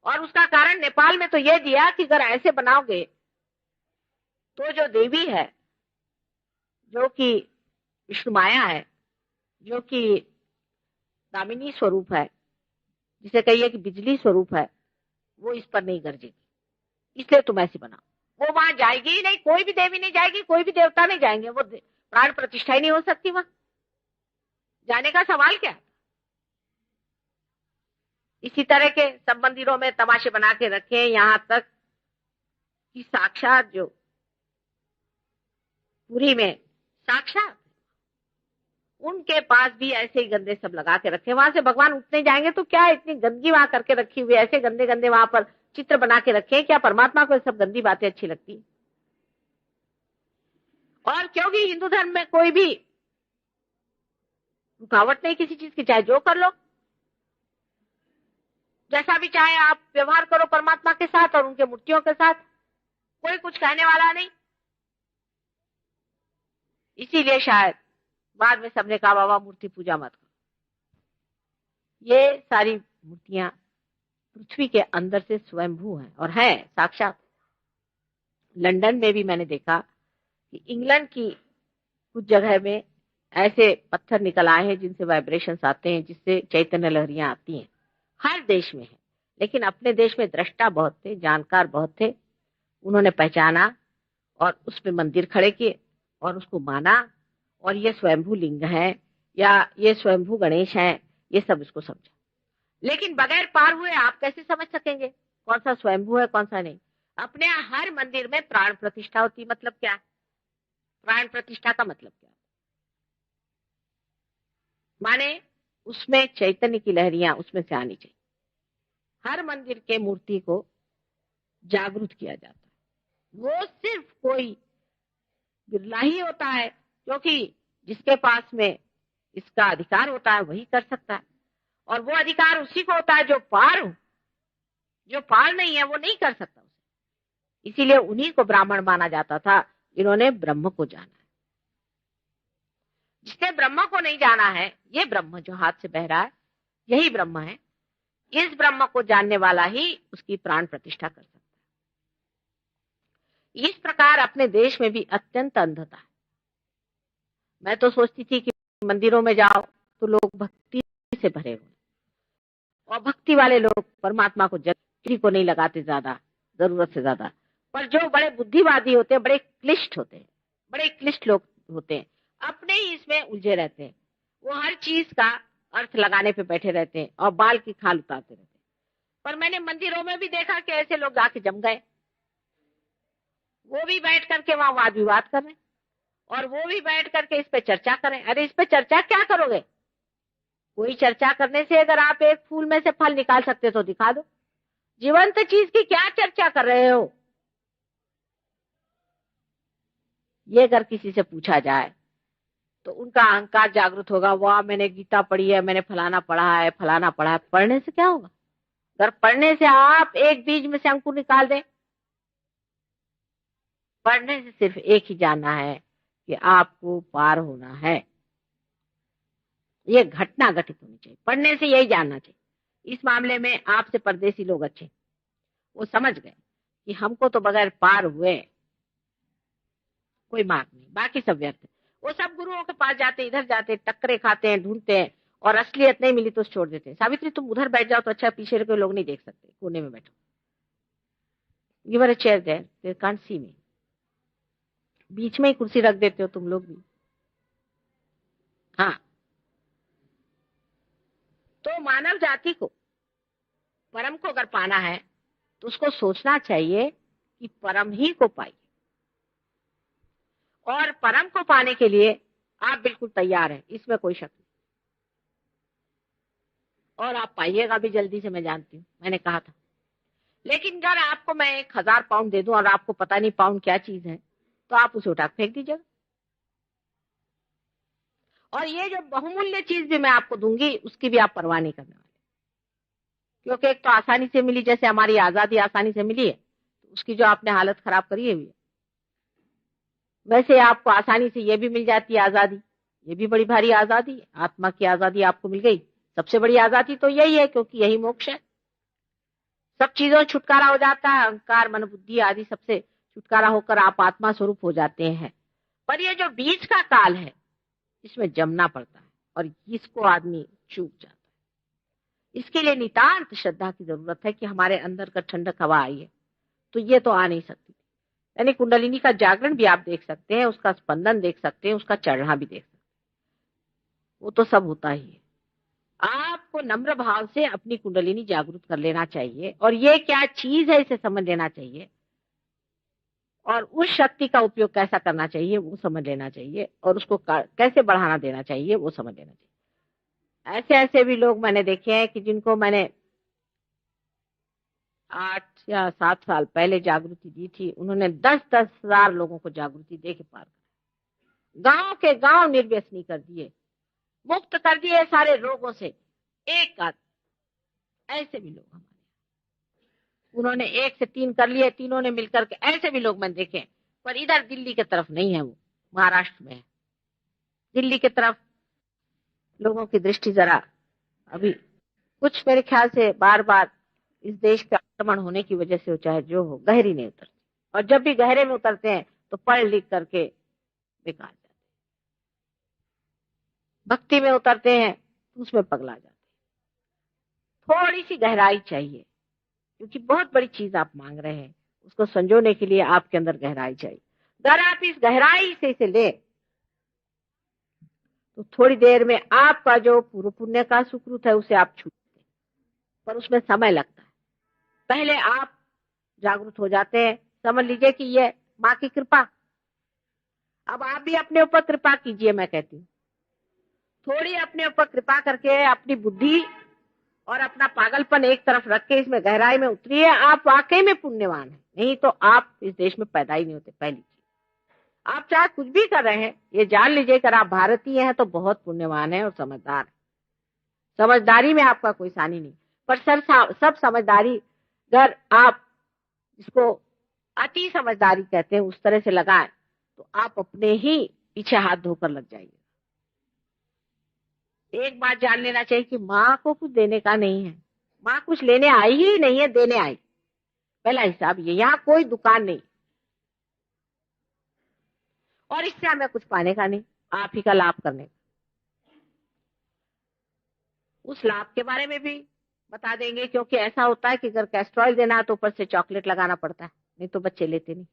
और उसका कारण नेपाल में तो यह दिया कि अगर ऐसे बनाओगे तो जो देवी है, जो कि विष्णु माया है, जो कि दामिनी स्वरूप है, जिसे कहिए कि बिजली स्वरूप है, वो इस पर नहीं गरजेगी, इसलिए तुम ऐसी बनाओ। वो वहां जाएगी ही नहीं, कोई भी देवी नहीं जाएगी, कोई भी देवता नहीं जाएंगे, वो प्राण प्रतिष्ठा ही नहीं हो सकती, वहां जाने का सवाल क्या है। इसी तरह के सब मंदिरों में तमाशे बना के रखे, यहां तक कि साक्षात जो पुरी में साक्षात उनके पास भी ऐसे ही गंदे सब लगा के रखे। वहां से भगवान उठने जाएंगे तो क्या इतनी गंदगी वहां करके रखी हुई, ऐसे गंदे गंदे वहां पर चित्र बना के रखे। क्या परमात्मा को सब गंदी बातें अच्छी लगती? और क्योंकि हिंदू धर्म में कोई भी रुकावट नहीं किसी चीज की, चाहे जो कर लो, जैसा भी चाहे आप व्यवहार करो परमात्मा के साथ और उनके मूर्तियों के साथ, कोई कुछ कहने वाला नहीं। इसीलिए शायद बाद में सबने कहा बाबा मूर्ति पूजा मत करो। ये सारी मूर्तियां पृथ्वी के अंदर से स्वयंभू हैं और हैं साक्षात। लंदन में भी मैंने देखा कि इंग्लैंड की कुछ जगह में ऐसे पत्थर निकल आए हैं जिनसे वाइब्रेशंस आते हैं, जिससे चैतन्य लहरियां आती हैं। हर देश में है, लेकिन अपने देश में दृष्टा बहुत थे, जानकार बहुत थे, उन्होंने पहचाना और उसमें मंदिर खड़े किए और उसको माना, और ये स्वयंभू लिंग है या ये स्वयंभू गणेश है, ये सब इसको समझा। लेकिन बगैर पार हुए आप कैसे समझ सकेंगे कौन सा स्वयंभू है कौन सा नहीं? अपने हर मंदिर में प्राण प्रतिष्ठा होती। मतलब क्या? प्राण प्रतिष्ठा का मतलब क्या? माने उसमें चैतन्य की लहरियां उसमें से आनी चाहिए। हर मंदिर के मूर्ति को जागृत किया जाता है। वो सिर्फ कोई बिरला ही होता है, क्योंकि जिसके पास में इसका अधिकार होता है वही कर सकता है, और वो अधिकार उसी को होता है जो पार हो। जो पार नहीं है वो नहीं कर सकता उसे। इसीलिए उन्हीं को ब्राह्मण माना जाता था जिन्होंने ब्रह्म को जाना है। जिसने ब्रह्म को नहीं जाना है, ये ब्रह्म जो हाथ से बह रहा है यही ब्रह्म है। इस ब्रह्म को जानने वाला ही उसकी प्राण प्रतिष्ठा कर सकता है। इस प्रकार अपने देश में भी अत्यंत अंधता है। मैं तो सोचती थी कि मंदिरों में जाओ तो लोग भक्ति से भरे हुए, और भक्ति वाले लोग परमात्मा को किसी को नहीं लगाते ज्यादा, जरूरत से ज्यादा। पर जो बड़े बुद्धिवादी होते हैं, बड़े क्लिष्ट होते हैं, बड़े क्लिष्ट लोग होते हैं, अपने ही इसमें उलझे रहते हैं। वो हर चीज का अर्थ लगाने पे बैठे रहते हैं और बाल की खाल उतारते रहते हैं। पर मैंने मंदिरों में भी देखा कि ऐसे लोग आके जम गए, वो भी बैठ करके वहां वाद विवाद कर रहे हैं, और वो भी बैठ करके इस पे चर्चा करें। अरे इस पे चर्चा क्या करोगे? कोई चर्चा करने से अगर आप एक फूल में से फल निकाल सकते तो दिखा दो। जीवंत चीज की क्या चर्चा कर रहे हो? ये अगर किसी से पूछा जाए तो उनका अहंकार जागृत होगा। वाह, मैंने गीता पढ़ी है, मैंने फलाना पढ़ा है, फलाना पढ़ा है। पढ़ने से क्या होगा? अगर पढ़ने से आप एक बीज में से अंकुर निकाल दें, पढ़ने से सिर्फ एक ही जानना है कि आपको पार होना है। ये घटना घटित होनी चाहिए, पढ़ने से यही जानना चाहिए। इस मामले में आपसे परदेसी लोग अच्छे, वो समझ गए कि हमको तो बगैर पार हुए कोई मार्ग नहीं, बाकी सब व्यर्थ है। वो सब गुरुओं के पास जाते, इधर जाते, टक्करे खाते हैं, ढूंढते हैं, और असलियत नहीं मिली तो छोड़ देते हैं। सावित्री तुम उधर बैठ जाओ तो अच्छा, पीछे के लोग नहीं देख सकते, कोने में बैठो। Give a chair there, they can't see me. बीच में ही कुर्सी रख देते हो तुम लोग भी। हाँ, तो मानव जाति को, परम को अगर पाना है तो उसको सोचना चाहिए कि परम ही को पाइए, और परम को पाने के लिए आप बिल्कुल तैयार हैं, इसमें कोई शक नहीं। और आप पाइएगा भी जल्दी से, मैं जानती हूँ, मैंने कहा था। लेकिन अगर आपको मैं 1000 पाउंड दे दूं और आपको पता नहीं पाउंड क्या चीज है, तो आप उसे उठा फेंक दीजिएगा। और ये जो बहुमूल्य चीज भी मैं आपको दूंगी उसकी भी आप परवाह नहीं करने वाले, क्योंकि एक तो आसानी से मिली, जैसे हमारी आजादी आसानी से मिली है, उसकी जो आपने हालत खराब करी है भी, वैसे आपको आसानी से ये भी मिल जाती है आजादी। ये भी बड़ी भारी आजादी है, आत्मा की आजादी आपको मिल गई। सबसे बड़ी आजादी तो यही है, क्योंकि यही मोक्ष है। सब चीजों से छुटकारा हो जाता है, अहंकार मन बुद्धि आदि सबसे छुटकारा होकर आप आत्मा स्वरूप हो जाते हैं। पर ये जो बीच का काल है इसमें जमना पड़ता है और इसको आदमी चूक जाता है। इसके लिए नितांत श्रद्धा की जरूरत है कि हमारे अंदर का ठंडक हवा आई है, तो ये तो आ नहीं सकती। यानी कुंडलिनी का जागरण भी आप देख सकते हैं, उसका स्पंदन देख सकते हैं, उसका चढ़ना भी देख सकते हैं, वो तो सब होता ही है। आपको नम्र भाव से अपनी कुंडलिनी जागृत कर लेना चाहिए और ये क्या चीज है इसे समझ लेना चाहिए, और उस शक्ति का उपयोग कैसा करना चाहिए वो समझ लेना चाहिए, और उसको कैसे बढ़ाना देना चाहिए वो समझ लेना चाहिए। ऐसे ऐसे भी लोग मैंने देखे हैं कि जिनको मैंने 8 या 7 साल पहले जागृति दी थी, उन्होंने 10-10 हजार लोगों को जागृति दे के पार कर गांव के गांव निर्व्यसनी कर दिए, मुक्त कर दिए सारे रोगों से। एक आध ऐसे भी लोग हमारे, उन्होंने 1 से 3 कर लिए, तीनों ने मिलकर के, ऐसे भी लोग मैंने देखे। पर इधर दिल्ली की तरफ नहीं है, वो महाराष्ट्र में है। दिल्ली की तरफ लोगों की दृष्टि जरा अभी कुछ मेरे ख्याल से बार बार इस देश के आक्रमण होने की वजह से, चाहे जो हो, गहरी नहीं उतरती, और जब भी गहरे में उतरते हैं तो पढ़ लिख करके बेकार जाते, भक्ति में उतरते हैं तो उसमें पगला जाते। थोड़ी सी गहराई चाहिए, क्योंकि बहुत बड़ी चीज आप मांग रहे हैं, उसको संजोने के लिए आपके अंदर गहराई चाहिए। अगर आप इस गहराई से इसे ले तो थोड़ी देर में आपका जो पूर्व पुण्य का सुकृत है उसे आप छूटते, पर उसमें समय लगता है। पहले आप जागरूक हो जाते हैं, समझ लीजिए कि ये माँ की कृपा। अब आप भी अपने ऊपर कृपा कीजिए, मैं कहती हूँ थोड़ी अपने ऊपर कृपा करके अपनी बुद्धि और अपना पागलपन एक तरफ रख के इसमें गहराई में उतरिए। आप वाकई में पुण्यवान हैं, नहीं तो आप इस देश में पैदा ही नहीं होते। पहली चीज, आप चाहे कुछ भी कर रहे हैं, ये जान लीजिए अगर आप भारतीय हैं तो बहुत पुण्यवान है और समझदार है। समझदारी में आपका कोई सानी नहीं, पर सब समझदारी अगर आप इसको अति समझदारी कहते हैं उस तरह से लगाएं तो आप अपने ही पीछे हाथ धोकर लग जाइए। एक बात जान लेना चाहिए कि माँ को कुछ देने का नहीं है, माँ कुछ लेने आई ही नहीं है, देने आई। पहला हिसाब ये, यहाँ कोई दुकान नहीं और इससे हमें कुछ पाने का नहीं, आप ही का लाभ करने का। उस लाभ के बारे में भी बता देंगे, क्योंकि ऐसा होता है कि अगर कैस्ट्रॉल देना है तो ऊपर से चॉकलेट लगाना पड़ता है, नहीं तो बच्चे लेते नहीं।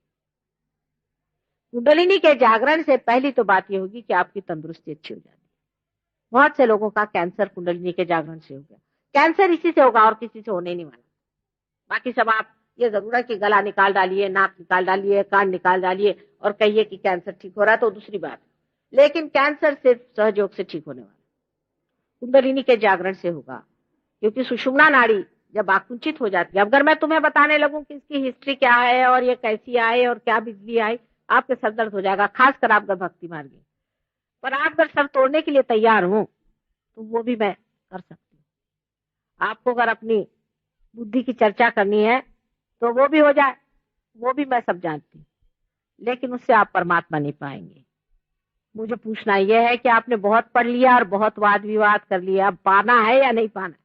कुंडलिनी के जागरण से पहली तो बात ये होगी कि आपकी तंदुरुस्ती अच्छी हो जाती है। बहुत से लोगों का कैंसर कुंडलिनी के जागरण से हो गया। कैंसर इसी से होगा और किसी से होने नहीं वाला। बाकी सब आप ये जरूर है कि गला निकाल डालिए, नाक निकाल डालिए, कान निकाल डालिए और कहिए कि कैंसर ठीक हो रहा है, तो दूसरी बात। लेकिन कैंसर सिर्फ सहयोग से ठीक होने वाला, कुंडलिनी के जागरण से होगा। क्योंकि सुषुम्ना नाड़ी जब आकुंचित हो जाती है, अगर मैं तुम्हें बताने लगूं कि इसकी हिस्ट्री क्या है और ये कैसी आई और क्या बिजली आई, आपके सर दर्द हो जाएगा, खासकर आप अगर भक्ति मार्ग में। पर आप अगर सर तोड़ने के लिए तैयार हो तो वो भी मैं कर सकती हूँ। आपको अगर अपनी बुद्धि की चर्चा करनी है तो वो भी हो जाए, वो भी मैं सब जानती हूँ, लेकिन उससे आप परमात्मा नहीं पाएंगे। मुझे पूछना यह है कि आपने बहुत पढ़ लिया और बहुत वाद विवाद कर लिया, अब पाना है या नहीं पाना?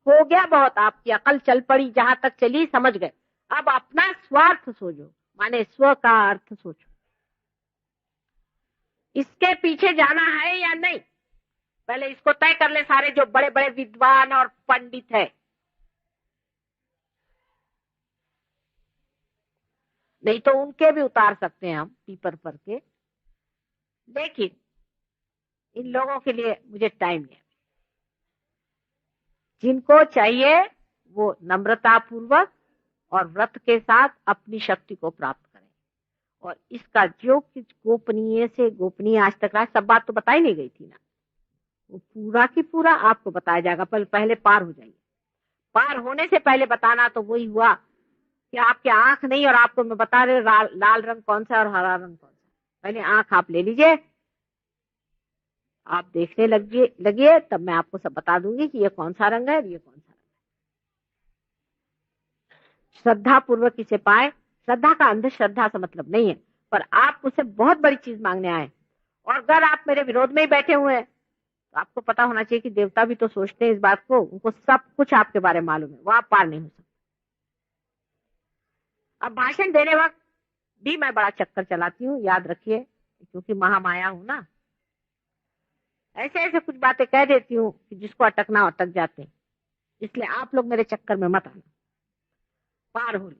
हो गया बहुत, आपकी अकल चल पड़ी, जहां तक चली समझ गए। अब अपना स्वार्थ सोचो, माने स्व का अर्थ सोचो, इसके पीछे जाना है या नहीं, पहले इसको तय कर ले। सारे जो बड़े बड़े विद्वान और पंडित है, नहीं तो उनके भी उतार सकते हैं हम पीपर पर के, लेकिन इन लोगों के लिए मुझे टाइम नहीं। जिनको चाहिए वो नम्रता पूर्वक और व्रत के साथ अपनी शक्ति को प्राप्त करें, और इसका जो कुछ गोपनीय से गोपनीय आज तक रहा, सब बात तो बताई नहीं गई थी ना, वो पूरा की पूरा आपको बताया जाएगा। पहले पार हो जाइए। पार होने से पहले बताना तो वही हुआ कि आपकी आंख नहीं, और आपको मैं बता रहे लाल रंग कौन सा और हरा रंग कौन सा। पहले आंख आप ले लीजिए, आप देखने लगिए, तब मैं आपको सब बता दूंगी कि ये कौन सा रंग है और ये कौन सा रंग है। श्रद्धा पूर्वक इसे पाए। श्रद्धा का अंधश्रद्धा से मतलब नहीं है, पर आप मुझसे बहुत बड़ी चीज मांगने आए, और अगर आप मेरे विरोध में ही बैठे हुए हैं तो आपको पता होना चाहिए कि देवता भी तो सोचते हैं इस बात को, उनको सब कुछ आपके बारे में मालूम है, वो आप पार नहीं हो सकते। अब भाषण देने वक्त भी मैं बड़ा चक्कर चलाती हूँ, याद रखिए, क्योंकि महामाया हूं ना। ऐसे ऐसे कुछ बातें कह देती हूँ कि जिसको अटकना अटक जाते हैं। इसलिए आप लोग मेरे चक्कर में मत आना, पार हो।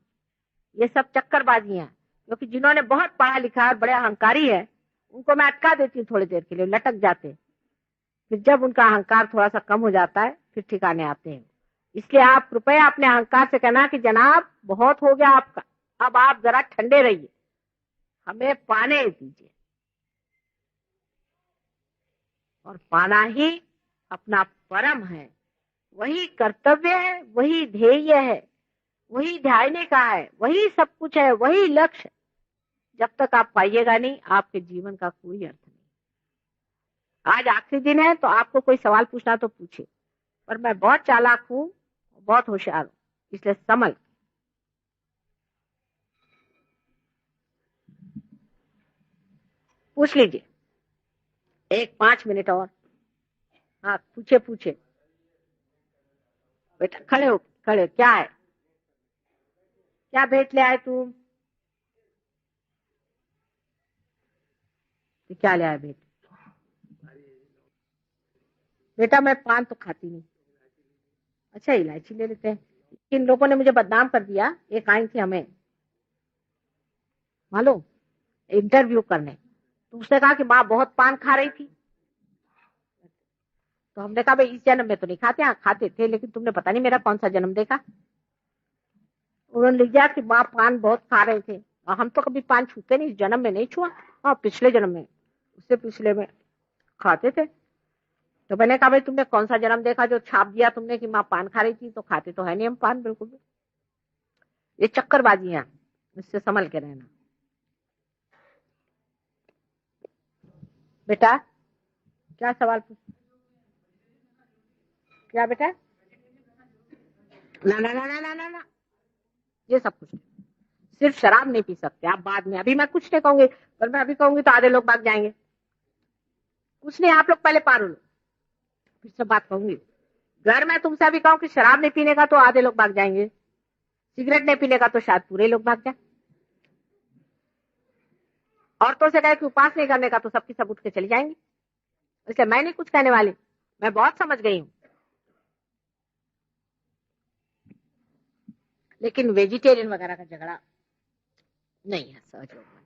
ये सब चक्करबाजी है, क्योंकि जिन्होंने बहुत पढ़ा लिखा और बड़े अहंकारी है उनको मैं अटका देती हूँ, थोड़ी देर के लिए लटक जाते हैं। फिर जब उनका अहंकार थोड़ा सा कम हो जाता है फिर ठिकाने आते हैं। इसलिए आप कृपया अपने अहंकार से कहना कि जनाब बहुत हो गया आपका, अब आप जरा ठंडे रहिए, हमें पाने दीजिए। और पाना ही अपना परम है, वही कर्तव्य है, वही ध्येय है, वही ध्यान का है, वही सब कुछ है, वही लक्ष्य। जब तक आप पाइएगा नहीं, आपके जीवन का कोई अर्थ नहीं। आज आखिरी दिन है तो आपको कोई सवाल पूछना तो पूछे, पर मैं बहुत चालाक हूं, बहुत होशियार हूं, इसलिए संभल। पूछ लीजिए, 5 मिनट और। हाँ पूछे बेटा, खड़े हो, खड़े। क्या है, क्या भेंट ले आए तुम? क्या ले आए भेंट? बेटा मैं पान तो खाती नहीं। अच्छा इलायची ले लेते हैं। इन लोगों ने मुझे बदनाम कर दिया। एक आई थी हमें मालूम इंटरव्यू करने, तो उसने कहा कि माँ बहुत पान खा रही थी। तो हमने कहा भाई इस जन्म में तो नहीं खाते, हाँ खाते थे, लेकिन तुमने पता नहीं मेरा कौन सा जन्म देखा। उन्होंने लिख दिया कि माँ पान बहुत खा रहे थे, और हम तो कभी पान छूते नहीं, इस जन्म में नहीं छुआ, हाँ पिछले जन्म में, उससे पिछले में खाते थे। तो मैंने कहा भाई तुमने कौन सा जन्म देखा जो छाप दिया तुमने कि माँ पान खा रही थी? तो खाते तो है नहीं हम पान बिल्कुल भी। ये चक्करबाजी है, इससे संभल के रहना। बेटा क्या सवाल पूछ? क्या बेटा? ना ना ना ना ना ना ना, ये सब कुछ। सिर्फ शराब नहीं पी सकते आप, बाद में। अभी मैं कुछ नहीं कहूंगी, पर मैं अभी कहूंगी तो आधे लोग भाग जाएंगे। कुछ नहीं, आप लोग पहले पार हो लो, फिर सब बात कहूंगी। घर में तुमसे अभी कहूं कि शराब नहीं पीने का तो आधे लोग भाग जाएंगे, सिगरेट नहीं पीने का तो शायद पूरे लोग भाग जाए, औरतों से कहे कि उपास नहीं करने का तो सबकी सब उठ के चली जाएंगी। इसलिए मैं नहीं कुछ कहने वाली, मैं बहुत समझ गई हूं। लेकिन वेजिटेरियन वगैरह का झगड़ा नहीं है सहज योग में।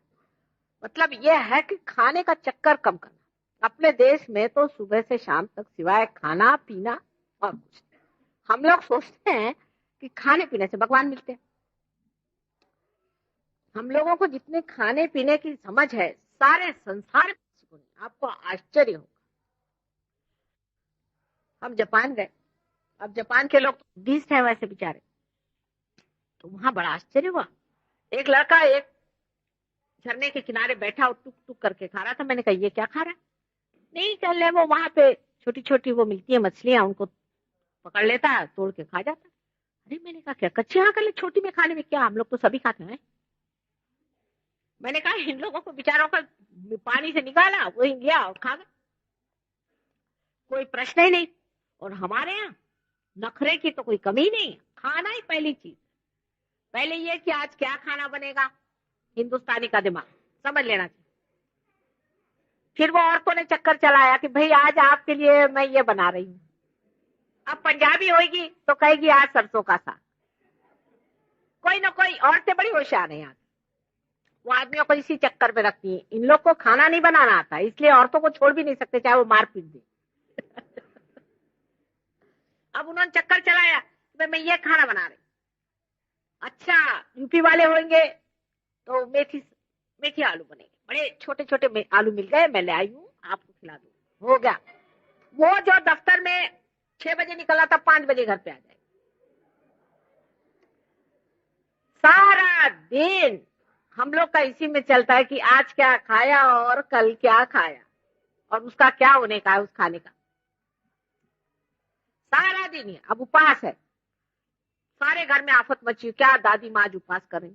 मतलब यह है कि खाने का चक्कर कम करना। अपने देश में तो सुबह से शाम तक सिवाय खाना पीना और कुछ नहीं। हम लोग सोचते हैं कि खाने पीने से भगवान मिलते हैं। हम लोगों को जितने खाने पीने की समझ है सारे संसार में किसी को नहीं। आपको आश्चर्य होगा। हम जापान गए, अब जापान के लोग बुद्धिस्ट हैं वैसे बेचारे, तो वहां बड़ा आश्चर्य हुआ। एक लड़का एक झरने के किनारे बैठा और टुक टुक करके खा रहा था। मैंने कहा ये क्या खा रहा है? नहीं चल रहे, वो वहां पे छोटी छोटी वो मिलती है मछलियां, उनको पकड़ लेता है, तोड़ के खा जाता है। अरे मैंने कहा क्या कच्ची हाँ कर ले, छोटी में खाने में क्या, हम लोग तो सभी खाते हैं। मैंने कहा इन लोगों को बेचारों का पानी से निकाला, वही लिया और खा गए, कोई प्रश्न ही नहीं। और हमारे यहाँ नखरे की तो कोई कमी नहीं है, खाना ही पहली चीज। पहले ये कि आज क्या खाना बनेगा, हिंदुस्तानी का दिमाग समझ लेना चाहिए। फिर वो औरतों ने चक्कर चलाया कि भाई आज आपके लिए मैं ये बना रही हूँ। अब पंजाबी होगी तो कहेगी आज सरसों का साग। कोई ना कोई औरतें बड़ी होशियार हैं, वो आदमियों को इसी चक्कर में रखती है। इन लोग को खाना नहीं बनाना आता, इसलिए औरतों को छोड़ भी नहीं सकते चाहे वो मार पीट दे। अब उन्होंने चक्कर चलाया कि मैं ये खाना बना रही। अच्छा यूपी वाले होंगे तो मेथी आलू बनेंगे, बड़े छोटे छोटे आलू मिल गए, मैं ले आई हूँ आपको खिला दूँ। हो गया। वो जो दफ्तर में 6 बजे निकला था 5 बजे घर पे आ जाए। सारा दिन हम लोग का इसी में चलता है कि आज क्या खाया और कल क्या खाया, और उसका क्या होने का है उस खाने का। सारा दिन ही अब उपवास है, सारे घर में आफत मची, क्या दादी माँ आज उपवास कर रही,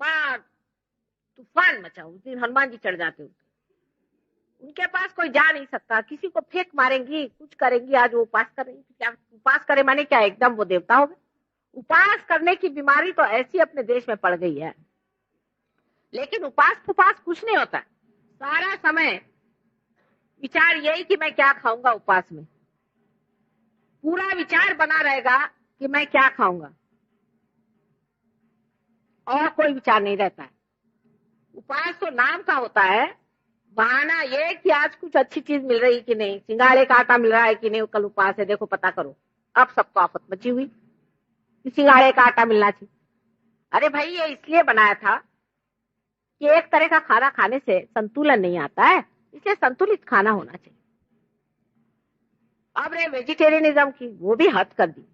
माँ तूफान मचा। उस दिन हनुमान जी चढ़ जाते, उनके पास कोई जा नहीं सकता, किसी को फेंक मारेंगी, कुछ करेंगी। आज वो उपवास कर रही, क्या उपवास करे माने क्या एकदम वो देवता हो गए। उपवास करने की बीमारी तो ऐसी अपने देश में पड़ गई है, लेकिन उपवास कुछ नहीं होता, सारा समय विचार यही कि मैं क्या खाऊंगा। उपवास में पूरा विचार बना रहेगा कि मैं क्या खाऊंगा, और कोई विचार नहीं रहता है। उपवास तो नाम का होता है, बहाना ये कि आज कुछ अच्छी चीज मिल रही कि नहीं, सिंगाड़े का आटा मिल रहा है कि नहीं, कल उपवास है, देखो पता करो। अब सबको आफत मची हुई कि सिंगाड़े का आटा मिलना चाहिए। अरे भाई, ये इसलिए बनाया था कि एक तरह का खाना खाने से संतुलन नहीं आता है, इसलिए संतुलित खाना होना चाहिए। अब रे वेजिटेरियनिज्म की वो भी हद कर दी।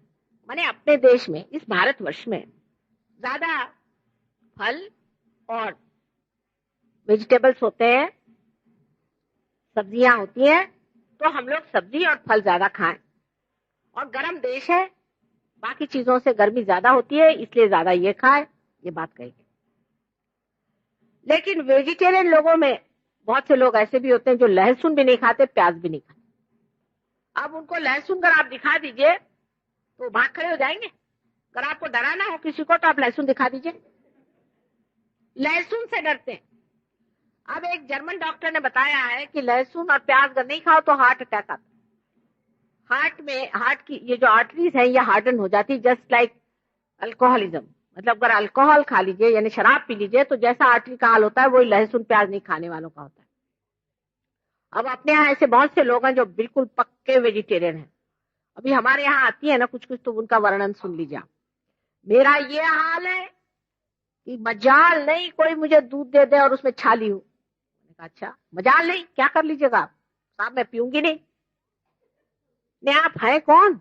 मैंने अपने देश में, इस भारतवर्ष में ज्यादा फल और वेजिटेबल्स होते हैं, सब्जियां होती हैं, तो हम लोग सब्जी और फल ज्यादा खाएं। और गर्म देश है, बाकी चीजों से गर्मी ज्यादा होती है, इसलिए ज्यादा ये खाएं, ये बात कही गई। लेकिन वेजिटेरियन लोगों में बहुत से लोग ऐसे भी होते हैं जो लहसुन भी नहीं खाते, प्याज भी नहीं खाते। अब उनको लहसुन अगर आप दिखा दीजिए तो भाग खड़े हो जाएंगे। अगर आपको डराना हो किसी को तो आप लहसुन दिखा दीजिए, लहसुन से डरते हैं। अब एक जर्मन डॉक्टर ने बताया है कि लहसुन और प्याज अगर नहीं खाओ तो हार्ट अटैक आता है। हार्ट की ये जो आर्टरीज है ये हार्डन हो जाती है, जस्ट लाइक अल्कोहलिज्म। मतलब अगर अल्कोहल खा लीजिए यानी शराब पी लीजिए तो जैसा आर्टरी का हाल होता है वही लहसुन प्याज नहीं खाने वालों का होता है। अब अपने यहाँ ऐसे बहुत से लोग हैं जो बिल्कुल पक्के वेजिटेरियन हैं। अभी हमारे यहाँ आती है ना कुछ कुछ, तो उनका वर्णन सुन लीजिए। मेरा ये हाल है कि मजाल नहीं कोई मुझे दूध दे दे और उसमें छाली हो। अच्छा, मजाल नहीं, क्या कर लीजिएगा आप? साहब मैं पीऊंगी नहीं। ने आप है कौन?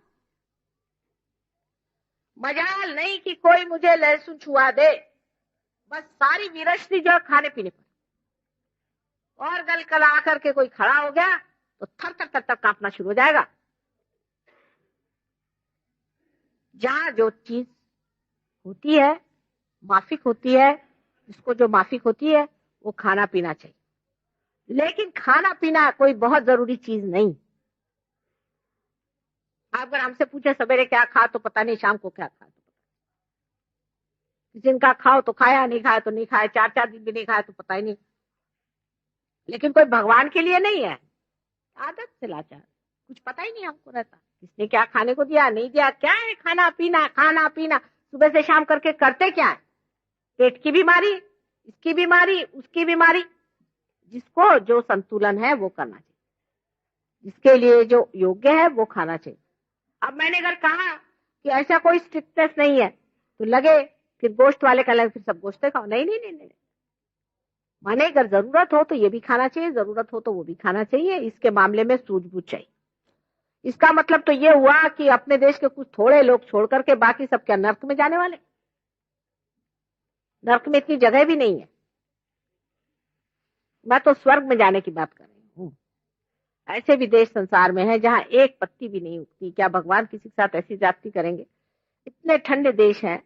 मजाल नहीं कि कोई मुझे लहसुन छुआ दे, बस सारी विरस्ती जो खाने पीने पर। और गल कल आकर के कोई खड़ा हो गया तो थर थर थर थर कांपना शुरू हो जाएगा। जहां जो चीज होती है माफिक होती है, जिसको जो माफिक होती है वो खाना पीना चाहिए। लेकिन खाना पीना कोई बहुत जरूरी चीज नहीं। आप अगर हमसे पूछे सवेरे क्या खा तो पता नहीं, शाम को क्या खा तो पता, किसी दिन का खाओ तो खाया, नहीं खाया तो नहीं खाया, 4-4 दिन भी नहीं खाया तो पता ही नहीं। लेकिन कोई भगवान के लिए नहीं है, आदत से लाचार, कुछ पता ही नहीं हमको रहता किसने क्या खाने को दिया नहीं दिया। क्या है खाना पीना, खाना पीना सुबह से शाम करके करते क्या है? पेट की बीमारी, इसकी बीमारी, उसकी बीमारी। जिसको जो संतुलन है वो करना चाहिए, जिसके लिए जो योग्य है वो खाना चाहिए। अब मैंने अगर कहा कि ऐसा कोई स्ट्रिक्टनेस नहीं है तो लगे फिर गोश्त वाले का लगे फिर सब गोश्त खाओ, नहीं नहीं नहीं नहीं। माने अगर जरूरत हो तो ये भी खाना चाहिए, जरूरत हो तो वो भी खाना चाहिए। इसके मामले में सूझबूझ चाहिए। इसका मतलब तो ये हुआ कि अपने देश के कुछ थोड़े लोग छोड़ करके बाकी सब क्या नर्क में जाने वाले? नर्क में इतनी जगह भी नहीं है, मैं तो स्वर्ग में जाने की बात कर रही हूँ। ऐसे भी देश संसार में है जहां एक पत्ती भी नहीं उगती। क्या भगवान किसी के साथ ऐसी जाति करेंगे? इतने ठंडे देश हैं।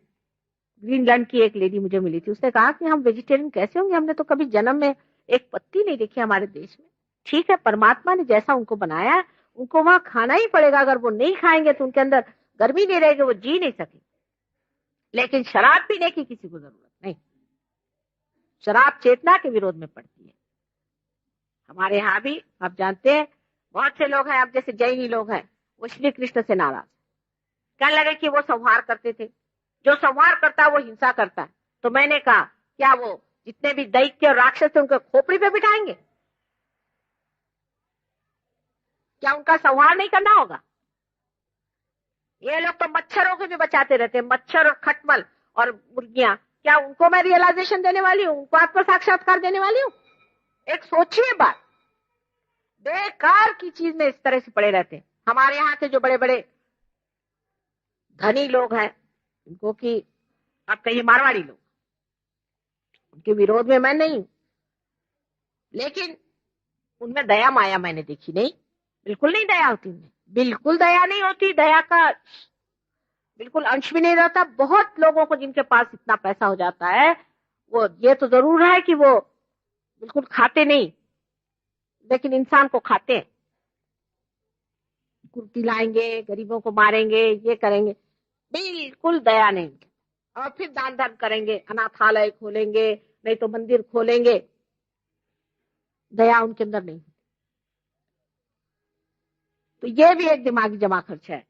ग्रीनलैंड की एक लेडी मुझे मिली थी, उसने कहा कि हम वेजिटेरियन कैसे होंगे, हमने तो कभी जन्म में एक पत्ती नहीं देखी हमारे देश में। ठीक है, परमात्मा ने जैसा उनको बनाया उनको वहां खाना ही पड़ेगा। अगर वो नहीं खाएंगे तो उनके अंदर गर्मी नहीं रहेगी, वो जी नहीं सके। लेकिन शराब पीने की किसी को जरूरत नहीं। शराब चेतना के विरोध में पड़ती है। हमारे यहाँ भी आप जानते हैं बहुत से लोग हैं, अब जैसे जैनी लोग हैं, वो श्री कृष्ण से नाराज। क्या लगे कि वो संहार करते थे, जो संहार करता है वो हिंसा करता है। तो मैंने कहा क्या वो जितने भी दैत्य और राक्षस थे उनके खोपड़ी पे बिठाएंगे? क्या उनका संहार नहीं करना होगा? ये लोग तो मच्छरों को भी बचाते रहते हैं, मच्छर और खटमल और मुर्गियां। क्या उनको मैं रियलाइजेशन देने वाली हूँ, उनको आत्म साक्षात्कार देने वाली हूँ? एक सोचिए बात, बेकार की चीज में इस तरह से पड़े रहते हैं। हमारे यहाँ के जो बड़े बड़े धनी लोग हैं, उनको कि आप कहिए मारवाड़ी लोग, उनके विरोध में मैं नहीं हूं, लेकिन उनमें दया माया मैंने देखी नहीं, बिल्कुल नहीं दया होती उनमें, बिल्कुल दया नहीं होती, दया का बिल्कुल अंश भी नहीं रहता। बहुत लोगों को जिनके पास इतना पैसा हो जाता है, वो ये तो जरूर है कि वो बिल्कुल खाते नहीं, लेकिन इंसान को खाते हैं, कुर्ती लाएंगे, गरीबों को मारेंगे, ये करेंगे, बिल्कुल दया नहीं। और फिर दान धर्म करेंगे, अनाथालय खोलेंगे, नहीं तो मंदिर खोलेंगे, दया उनके अंदर नहीं। तो ये भी एक दिमागी जमा खर्च है,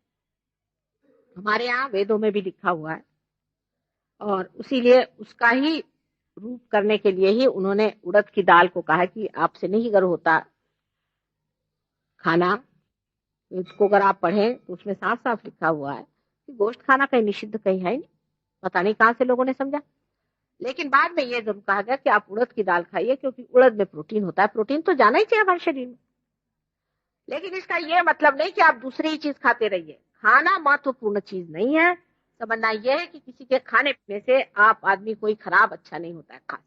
हमारे यहाँ वेदों में भी लिखा हुआ है। और उसीलिए उसका ही रूप करने के लिए ही उन्होंने उड़द की दाल को कहा कि आपसे नहीं अगर होता खाना, इसको अगर आप पढ़ें तो उसमें साफ साफ लिखा हुआ है कि गोश्त खाना कहीं निषिद्ध कहीं है नहीं। पता नहीं कहां से लोगों ने समझा, लेकिन बाद में ये जरूर कहा गया कि आप उड़द की दाल खाइए, क्योंकि उड़द में प्रोटीन होता है। प्रोटीन तो जाना ही चाहिए हमारे शरीर में, लेकिन इसका ये मतलब नहीं कि आप दूसरी ही चीज खाते रहिए। खाना महत्वपूर्ण चीज नहीं है, समझना यह है कि किसी के खाने पीने से आप आदमी कोई खराब अच्छा नहीं होता है खास।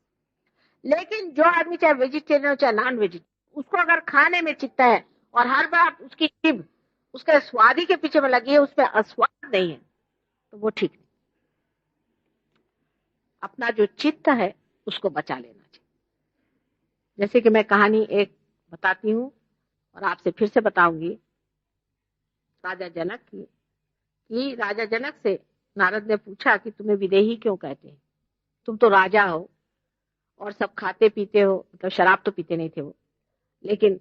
लेकिन जो आदमी चाहे वेजिटेरियन हो चाहे नॉन वेजिटेरियन, उसको अगर खाने में चित्त है और हर बार उसकी जीभ उसके स्वाद ही के पीछे में लगी है, उसमें अस्वाद नहीं है, तो वो ठीक नहीं। अपना जो चित्त है उसको बचा लेना चाहिए। जैसे कि मैं कहानी एक बताती हूँ और आपसे फिर से बताऊंगी राजा जनक की, कि राजा जनक से नारद ने पूछा कि तुम्हें विदेही क्यों कहते हैं, तुम तो राजा हो और सब खाते पीते हो, मतलब शराब तो पीते नहीं थे वो, लेकिन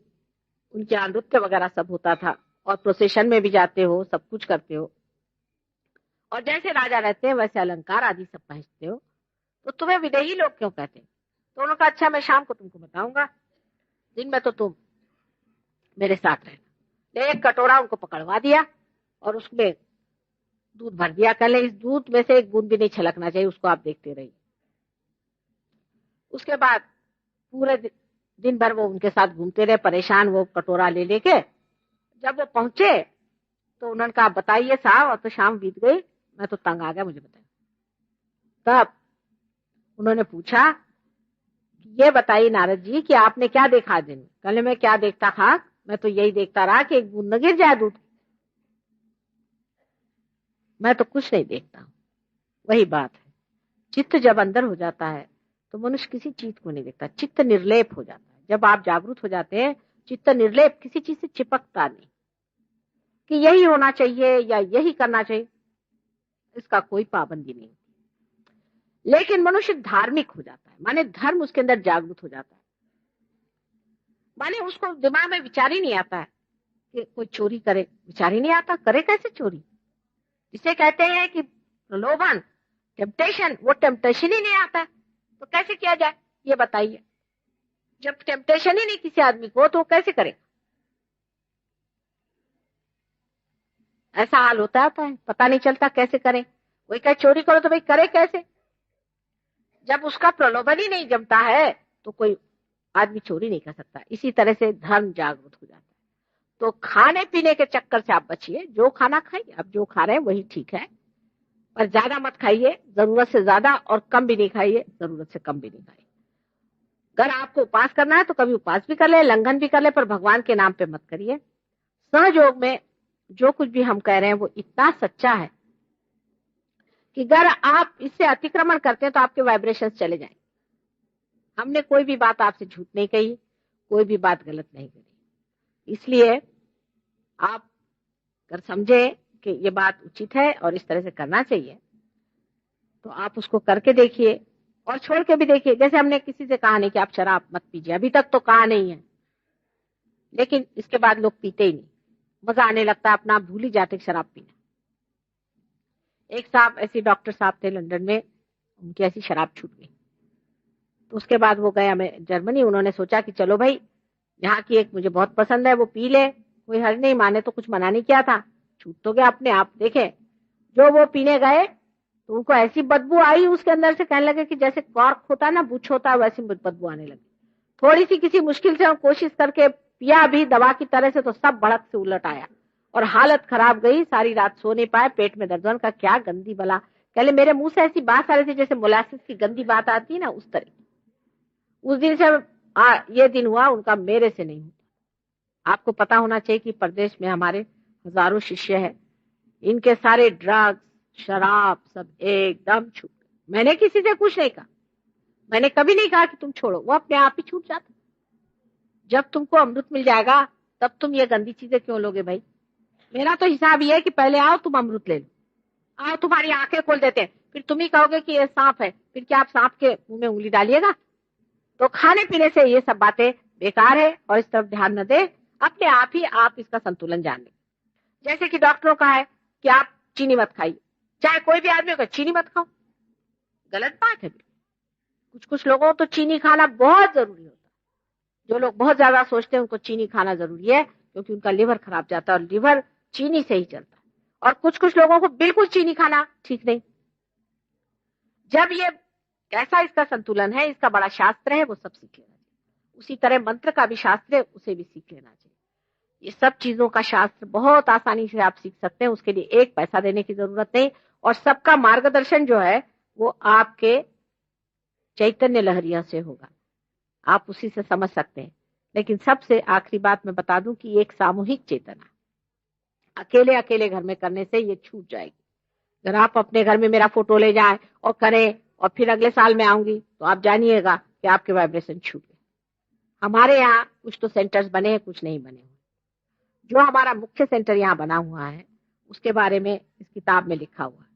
उनके यहाँ नृत्य वगैरह सब होता था और प्रोसेशन में भी जाते हो, सब कुछ करते हो, और जैसे राजा रहते हैं वैसे अलंकार आदि सब पहनते हो, तो तुम्हें विदेही लोग क्यों कहते हैं? तो उन्होंने कहा अच्छा मैं शाम को तुमको बताऊंगा, दिन में तो तुम मेरे साथ रहना। एक कटोरा उनको पकड़वा दिया और उसमें दूध भर दिया, कहले इस दूध में से एक बूंद भी नहीं छलकना चाहिए, उसको आप देखते रहिए। उसके बाद पूरे दिन भर वो उनके साथ घूमते रहे, परेशान, वो कटोरा ले लेके। जब वो पहुंचे तो उन्होंने कहा बताइए साहब, अब तो शाम बीत गई, मैं तो तंग आ गया, मुझे बताइए। तब उन्होंने पूछा ये बताइए नारद जी कि आपने क्या देखा दिन? कहले मैं क्या देखता था, मैं तो यही देखता रहा कि एक बूंद न गिर जाए दूध, मैं तो कुछ नहीं देखता हूं। वही बात है, चित्त जब अंदर हो जाता है तो मनुष्य किसी चीज को नहीं देखता, चित्त निर्लेप हो जाता है। जब आप जागरूक हो जाते हैं, चित्त निर्लेप, किसी चीज से चिपकता नहीं कि यही होना चाहिए या यही करना चाहिए, इसका कोई पाबंदी नहीं। लेकिन मनुष्य धार्मिक हो जाता है, माने धर्म उसके अंदर जागरूक हो जाता है, माने उसको दिमाग में विचार ही नहीं आता है कि कोई चोरी करे, विचार ही नहीं आता, करे कैसे चोरी? जिसे कहते हैं कि प्रलोभन, टेम्पटेशन, वो टेम्पटेशन ही नहीं आता है, तो कैसे किया जाए ये बताइए। जब टेम्पटेशन ही नहीं किसी आदमी को, तो वो कैसे करे? ऐसा हाल होता है, पता नहीं चलता कैसे करें। वही कहे चोरी करो, तो भाई करे कैसे? जब उसका प्रलोभन ही नहीं जमता है तो कोई आदमी चोरी नहीं कर सकता। इसी तरह से धर्म जागरूक हो जाता है। तो खाने पीने के चक्कर से आप बचिए, जो खाना खाइए, आप जो खा रहे हैं वही ठीक है, पर ज्यादा मत खाइए, जरूरत से ज्यादा, और कम भी नहीं खाइए, जरूरत से कम भी नहीं खाइए। अगर आपको उपास करना है तो कभी उपास भी कर ले, लंघन भी कर ले, पर भगवान के नाम पे मत करिए। सहयोग में जो कुछ भी हम कह रहे हैं वो इतना सच्चा है कि अगर आप इससे अतिक्रमण करते हैं तो आपके वाइब्रेशंस चले जाएंगे। हमने कोई भी बात आपसे झूठ नहीं कही, कोई भी बात गलत नहीं करी। इसलिए आप अगर समझे कि ये बात उचित है और इस तरह से करना चाहिए, तो आप उसको करके देखिए और छोड़ के भी देखिए। जैसे हमने किसी से कहा नहीं कि आप शराब मत पीजिए, अभी तक तो कहा नहीं है, लेकिन इसके बाद लोग पीते ही नहीं, मजा आने लगता है, अपना भूल ही जाते शराब पीना। एक साहब ऐसे डॉक्टर साहब थे लंदन में, उनकी ऐसी शराब छूट गई, तो उसके बाद वो गया मैं जर्मनी। उन्होंने सोचा कि चलो भाई, यहाँ की एक मुझे बहुत पसंद है, वो पी ले, कोई हर्ज नहीं, माने तो कुछ मना नहीं किया था, छूट तो गया अपने आप। देखे जो वो पीने गए तो उनको ऐसी बदबू आई उसके अंदर से, कहने लगे कि जैसे कॉर्क होता है ना, बुछ होता है, वैसी बदबू आने लगी। थोड़ी सी किसी मुश्किल से कोशिश करके पिया भी दवा की तरह से, तो सब भड़क से उलट आया और हालत खराब गई, सारी रात सो नहीं पाए, पेट में दर्द का क्या गंदी बला। कहले मेरे मुंह से ऐसी बात आ रही थी जैसे मोलासिस की गंदी बात आती है ना, उस तरह। उस दिन से ये दिन हुआ उनका मेरे से नहीं होता। आपको पता होना चाहिए कि प्रदेश में हमारे हजारों शिष्य हैं, इनके सारे ड्रग्स शराब सब एकदम छूट। मैंने किसी से कुछ नहीं कहा, मैंने कभी नहीं कहा कि तुम छोड़ो, वो अपने आप ही छूट जाता। जब तुमको अमृत मिल जाएगा तब तुम ये गंदी चीजें क्यों लोगे भाई? मेरा तो हिसाब ये है कि पहले आओ तुम अमृत ले लो, आओ तुम्हारी आंखें खोल देते हैं, फिर तुम ही कहोगे कि ये सांप है, फिर क्या आप सांप के मुंह में उंगली डालिएगा? तो खाने पीने से ये सब बातें बेकार है और इस तरफ ध्यान न दे, अपने आप ही आप इसका संतुलन जान ले। जैसे कि डॉक्टरों का है कि आप चीनी मत खाइए, चाहे कोई भी आदमी होगा चीनी मत खाओ, गलत बात है। कुछ लोगों को तो चीनी खाना बहुत जरूरी होता है। जो लोग बहुत ज्यादा सोचते हैं उनको चीनी खाना जरूरी है क्योंकि उनका लिवर खराब जाता है और लिवर चीनी से ही चलता है। और कुछ लोगों को बिल्कुल चीनी खाना ठीक नहीं। जब ये कैसा इसका संतुलन है, इसका बड़ा शास्त्र है, वो सब सीख लेना चाहिए। उसी तरह मंत्र का भी शास्त्र है, उसे भी सीख लेना चाहिए। ये सब चीजों का शास्त्र बहुत आसानी से आप सीख सकते हैं, उसके लिए एक पैसा देने की जरूरत नहीं। और सबका मार्गदर्शन जो है वो आपके चैतन्य लहरिया से होगा, आप उसी से समझ सकते हैं। लेकिन सबसे आखिरी बात मैं बता दूं कि एक सामूहिक चेतना अकेले अकेले घर में करने से ये छूट जाएगी। अगर आप अपने घर में मेरा फोटो ले जाएं और करें और फिर अगले साल में आऊंगी तो आप जानिएगा कि आपके वाइब्रेशन छूट गए। हमारे यहाँ कुछ तो सेंटर्स बने हैं, कुछ नहीं बने हुए। जो हमारा मुख्य सेंटर यहाँ बना हुआ है उसके बारे में इस किताब में लिखा हुआ है,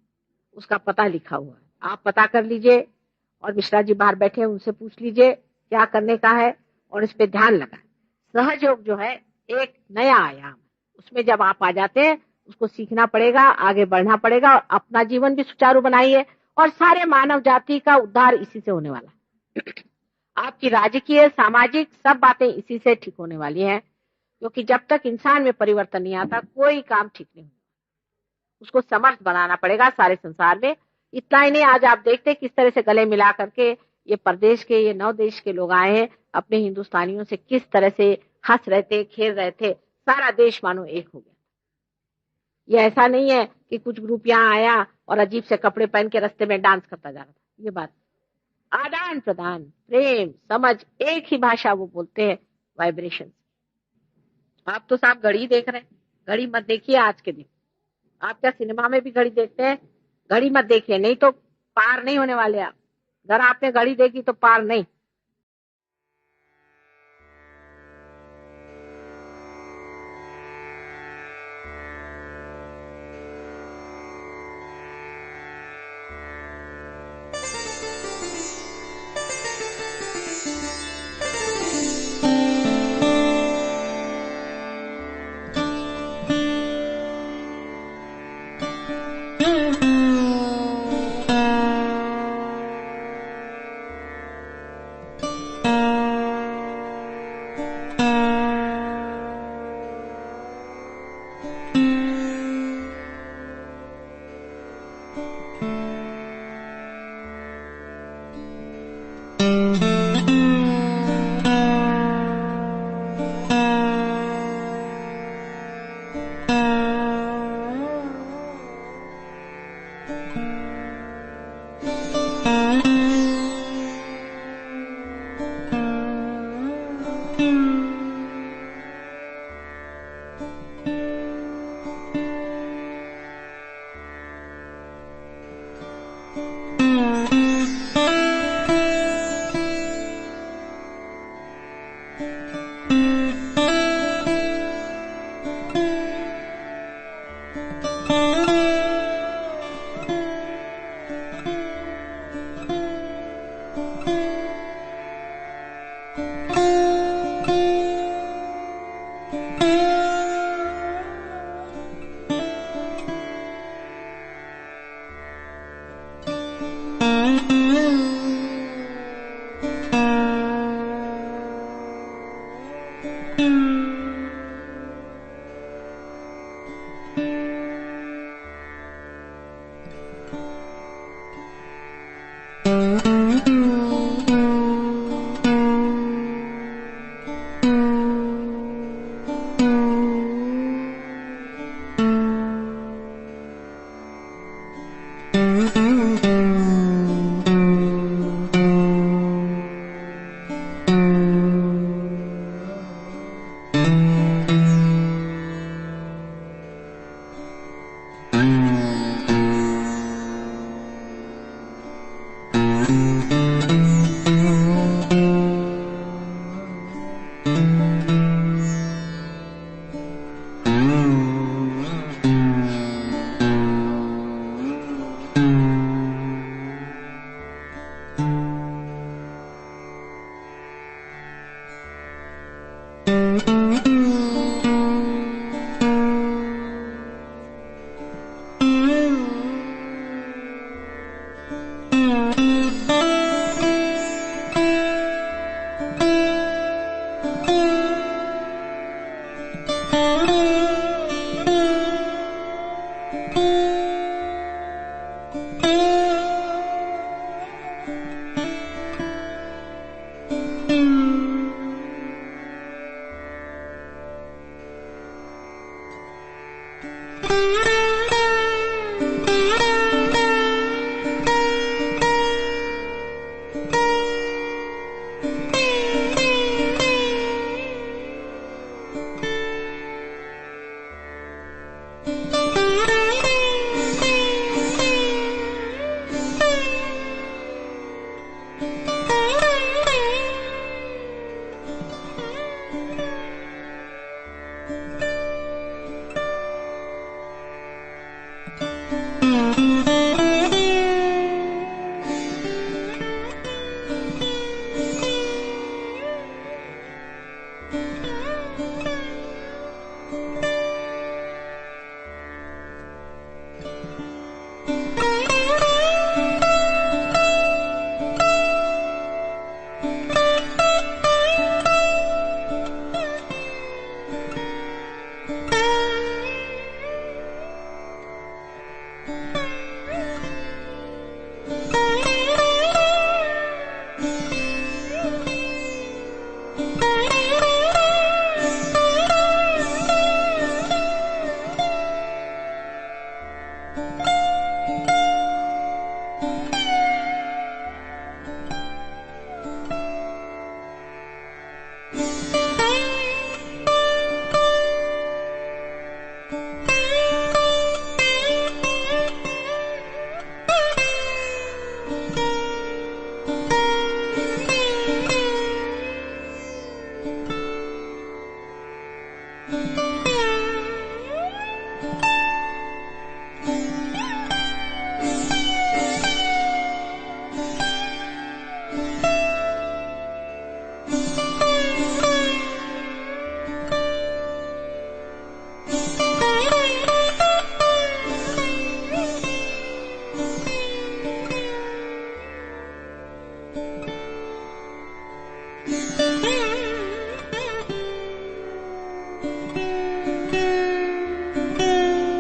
उसका पता लिखा हुआ है, आप पता कर लीजिए। और मिश्रा जी बाहर बैठे हैं, उनसे पूछ लीजिए क्या करने का है और इस पे ध्यान लगाएं। सहयोग जो है एक नया आयाम, उसमें जब आप आ जाते हैं उसको सीखना पड़ेगा, आगे बढ़ना पड़ेगा और अपना जीवन भी सुचारू बनाइए। और सारे मानव जाति का उद्धार इसी से होने वाला है। आपकी राजकीय सामाजिक सब बातें इसी से ठीक होने वाली हैं, क्योंकि जब तक इंसान में परिवर्तन नहीं आता कोई काम ठीक नहीं होगा। उसको समर्थ बनाना पड़ेगा सारे संसार में। इतना ही नहीं, आज आप देखते किस तरह से गले मिला करके ये प्रदेश के, ये 9 देश के लोग आए हैं, अपने हिंदुस्तानियों से किस तरह से हंस रहे थे, खेल रहे थे, सारा देश मानो एक हो गया। ये ऐसा नहीं है कि कुछ ग्रुप यहाँ आया और अजीब से कपड़े पहन के रास्ते में डांस करता जा रहा था। ये बात आदान प्रदान, प्रेम, समझ, एक ही भाषा वो बोलते हैं, वाइब्रेशन। आप तो साहब घड़ी देख रहे हैं, घड़ी मत देखिए आज के दिन। आप क्या सिनेमा में भी घड़ी देखते हैं? घड़ी मत देखिए, नहीं तो पार नहीं होने वाले आप। अगर आपने घड़ी देखी तो पार नहीं। Thank you.